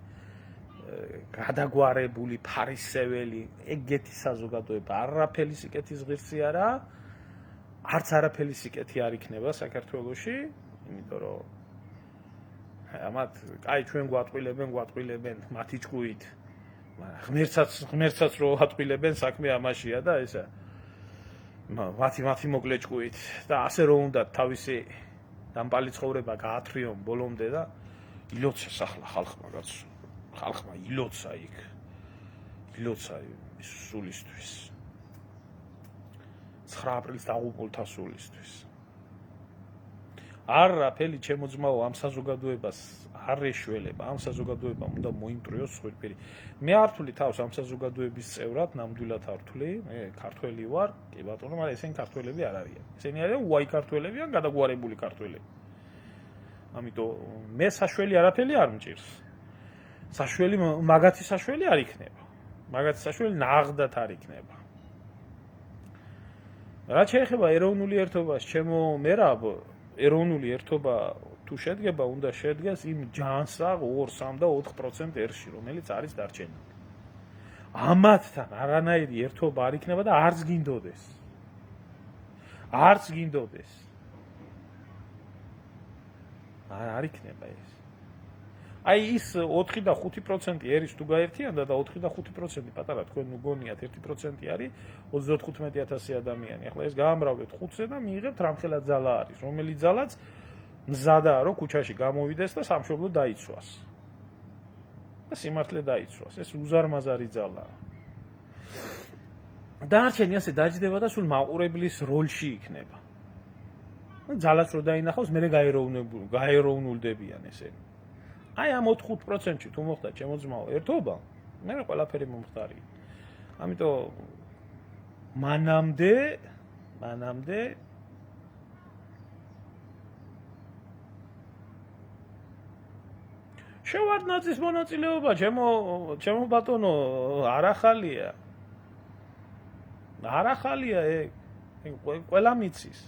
გადაგვარებული, ფარისეველი, ეგეთი საზოგადოება არაფერი სიკეთის ღირსი არა, არც არაფერი სიკეთი არ იქნება საქართველოში, იმიტომ რომ ამათ კაი ჩვენ გვატყვილებენ მათი ჭკუით, მაგრამ ღმერთსაც რო ატყვილებენ საქმე ამაშია და ესა მათი მოკლე ჭკუით და ასე რომ უნდა თავისი დამპალი ცხოვრება გაათრიონ ბოლომდე და ილოცეს ახლა ხალხმა ილოცა იქ ილოცა სულისთვის 9 აპრილის დაღუპულთა სულისთვის არაფერი ჩემო ძმაო ამ საზოგადოებას არ ეშველება ამ საზოგადოებამ უნდა მოიმტრიოს სვირპირი მე არ ვთვლი თავს ამ საზოგადოების წევრად ნამდვილად არ ვთვლი მე ქართველი ვარ კი ბატონო მაგრამ ესენი ქართველები არ არიან ესენი არიან უაი ქართველები ან გადაგვარებული ქართველები ამიტომ მე საშველი არაფერი არ მჭირს საშველი მაგათი საშველი არ იქნება მაგათი საშველი ნაღდათ არ იქნება რაც შეეხება ეროვნული ერთობას ჩემო მერაბ ეროვნული ერთობა თუ შედგება, უნდა შედგეს იმ ჯანსაღ 2-3 და 4% ერში, რომელიც არის დარჩენილი. ამათთან არანაირი ერთობა არ იქნება და არც გინდოდეს. არ იქნება ეს. აი ის 4 და 5% ერის თუ გაერთიანდა და 4 და 5% პატარა თქვენ მგონიათ 1% არის 35000 ადამიანი. ახლა ეს გაამრავლეთ 5-ზე და მიიღებთ რამხელა ძალა არის, რომელიც ძალაც მზადაა რომ ქუჩაში გამოვიდეს და სამშობლო დაიცვას. და სიმართლე დაიცვას. ეს უზარმაზარი ძალაა. დანარჩენი ასე დაჯდება და სულ მაყურებლის როლში იქნება. ძალაც რო დაინახავს, მე გაეროვნულდებიან ესენი. აი ამ 4-5%-ში თუ მოხდა ჩემო ძმაო ერთობა, მე ყველაფერი მომხდარია. ამიტომ მანამდე შევარდნაძის მონაწილეობა ჩემო ბატონო არ ახალია. არ ახალია ყველა მიცის.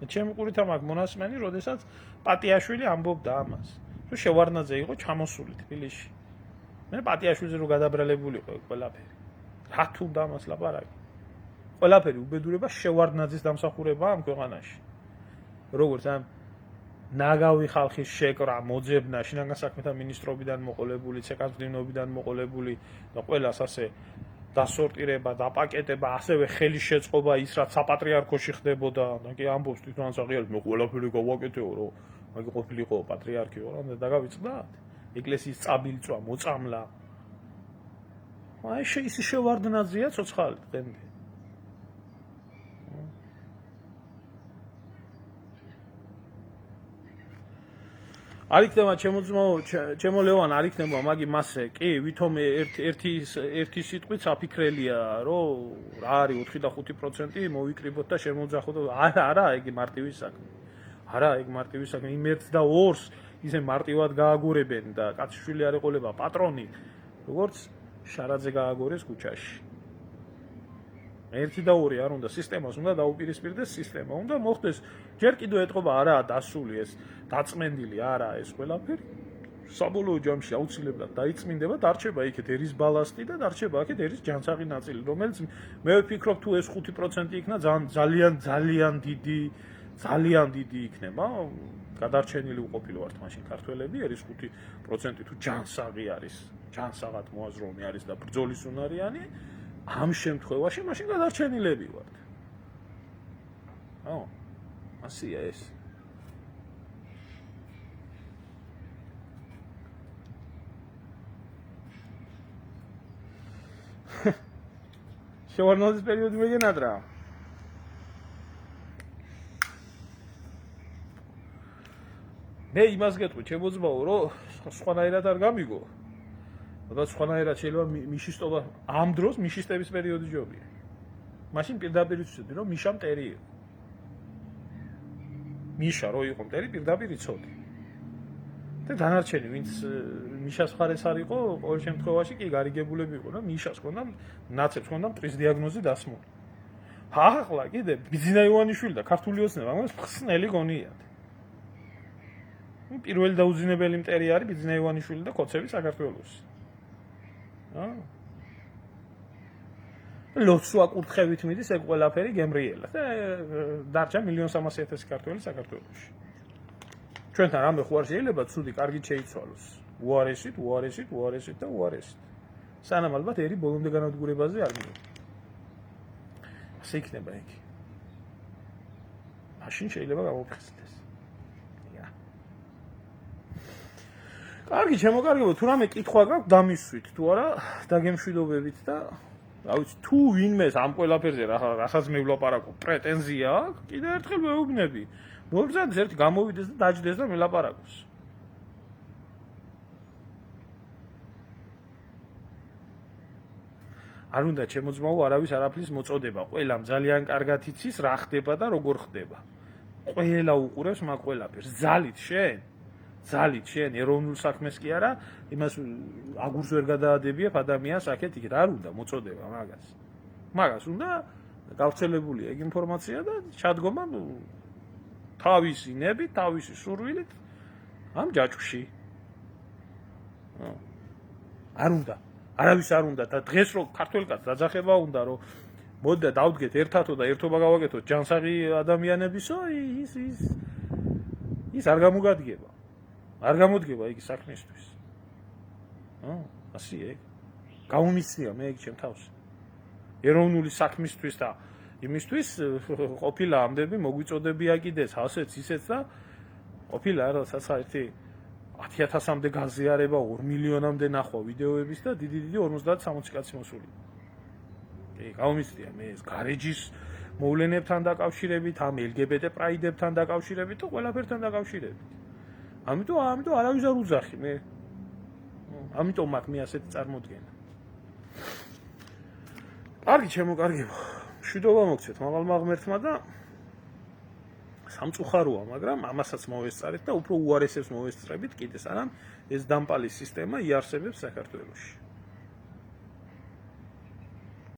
ჩემი ყურით ამ მონასმენი, როდესაც პატიაშვილი ამბობდა ამას. თუ შევარდნაძე იყო ჩამოსული თბილისში. მე პატიაშვილზე რო გადაბრალებული იყო ყველაფერი. რა თუ და ამას ლაპარაკი. ყველაფერი უბედურება შევარდნაძის დამსახურებაა ამ ქვეყანაში. როგორც ამ ნაგავი ხალხის შეკრა, მოძებნა, შინაგან საქმეთა მინისტრობიდან მოყოლებული, ცეკავსდინობიდან მოყოლებული და ყველას ასე დასორტირება, დაპაკეტება, ასევე ხელის შეწყობა ის რაც საპატრიარქოში ხდებოდა და კი ამბობს თვითონ აღიარებს მე ყველაფერი გავაკეთეო რომ მაგი ყოფილიყო პატრიარქიო რა და დაგავიწყდათ ეკლესიის წაბილწვა მოწამლა აი ის შევარდნაძეა ცოცხალი დღემდე არ იქნება ჩემო ლევან არ იქნება მაგი მასე კი ვითომ ერთი სიტყვით საფიქრელია რომ რა არის 4 და 5% მოვიკრიბოთ და შემოძახოთ არა ეგ მარტივი საქმე არა ეგ მარტივი საქმე იმ ერთს და ორს ისე მარტივად გააგურებენ და კაცშვილი არ ეყოლება პატრონი როგორც შარაძე გააგორეს ქუჩაში ერთი და ორი არ უნდა სისტემას უნდა დაუპირისპირდეს სისტემა უნდა მოხდეს ჯერ კიდევ ეთყობა არაა დასული ეს დაწმენდილი არაა ეს ყველაფერი საბოლოო ჯამში აუცილებლად დაიწმინდება დარჩება იქეთ ერის ბალასტი და დარჩება აქეთ ერის ჯანსაღი ნაწილი რომელიც მე ვფიქრობ თუ ეს 5% იქნა ძალიან დიდი იქნება გადარჩენილი უყოფილოართ მაშინ ქართველები ერის 5% თუ ჯანსაღი არის ჯანსაღად მოაზროვნე არის და ბრძოლის უნარიანი ამ შემთხვევაში მაშინ გადარჩენილები ვართ. ასია ეს. შევარდნაძის პერიოდი მეგენად რა. მე იმას გეტყვი, ჩემო ძმაო, რომ სხვანაირად არ გამიგო. და სხვანაირად შეიძლება მიშისტობა ამ დროს მიშისტების პერიოდი ჯობია. მაშინ პირდაპირ იცოდი რომ მიშა მტერი იყო. მიშა რო იყო მტერი პირდაპირ იცოდი. და დანარჩენი ვინც მიშას მხარეს არ იყო, ყოველ შემთხვევაში კი გარიგებულები იყო, რომ მიშას ჰქონდა ნაცებს ჰქონდა მტრის დიაგნოზი დასმული. ახლა კიდე ბიძინა ივანიშვილი და ქართული ოცნება ამას ხსნელი გონიათ. პირველი დაუძინებელი მტერი არის ბიძინა ივანიშვილი და კოცები საქართველოს. ლოცვა კურთხევით მიდის ეგ ყველაფერი გემრიელა და დარჩა 1.300.000 ქართველი საქართველოში. ჩვენთან რამე ხო არ შეიძლება ცუდი კარგით შეიცვალოს. უარესით და უარესით. სანამ ალბათ ერი ბოლომდე განადგურებაზე არ მიიღო. ასე იქნება ეგ. მაშინ შეიძლება გამოფხიზდეს. კარგი, შემოგარგებო, თუ რამე კითხვა გაქვს, დამისვით თუ არა, დაგემშვიდობებით და რა ვიცი, თუ ვინმეს ამ ყველაფერზე რასაც მე ვლაპარაკო, პრეტენზია აქვს, კიდევ ერთხელ ვეუბნები. მოგზადდეს ერთი გამოვიდეს და დაჯდეს და მელაპარაკოს. არ უნდა ჩემო ძმაო არავის არაფრის მოწოდება. ყველამ ძალიან კარგად იცის რა ხდება და როგორ ხდება. ყველა უყურებს მაგ ყველაფერს. ძალით შენ ეროვნულ საქმეს კი არა, იმას აგურს ვერ გადაადებიებ ადამიანს აქეთ იქით, არ უნდა მოწოდება მაგას უნდა გავრცელებულია ეგ ინფორმაცია და ჩადგომა თავისი ნებით, თავისი სურვილით ამ ჯაჭვში. არ უნდა, არავის არ უნდა და დღეს რო ქართველ კაცს დაძახება უნდა რომ მოდდა დავდგეთ ერთათო და ერთობა გავაკეთოთ ჯანსაღი ადამიანებისო, ის არ გამოგადგება. არ გამოდგება იგი საქმისთვის. ასე ეგ. გამომიცნია მე ეგ ჩემ თავს. ეროვნული საქმისთვის და იმისთვის ყოფილა ამდები მოგვიწოდებია კიდეც ასეც ისეც და ყოფილა რასაც ერთი 10,000-მდე გაზიარება 2 მილიონამდე ნახვა ვიდეოების და დიდი 50-60 კაცი მოსული. კი, გამომიცნია მე ეს გარეჯის მოვლენებთან დაკავშირებით, ამ LGBT პრაიდებთან დაკავშირებით და ყველაფერთან დაკავშირებით. ამიტომ არავის არ უძახი მე. ამიტომ მაქვს მე ასეთი წარმოდგენა. კარგი, ჩემოკარგებო. მშვიდობა მოგცეთ მაღალმა ღმერთმა და სამწუხაროა, მაგრამ ამასაც მოვესწარეთ და უფრო უარესებს მოვესწრებით კიდე, სანამ ეს დამპალი სისტემა იარსებებს საქართველოში.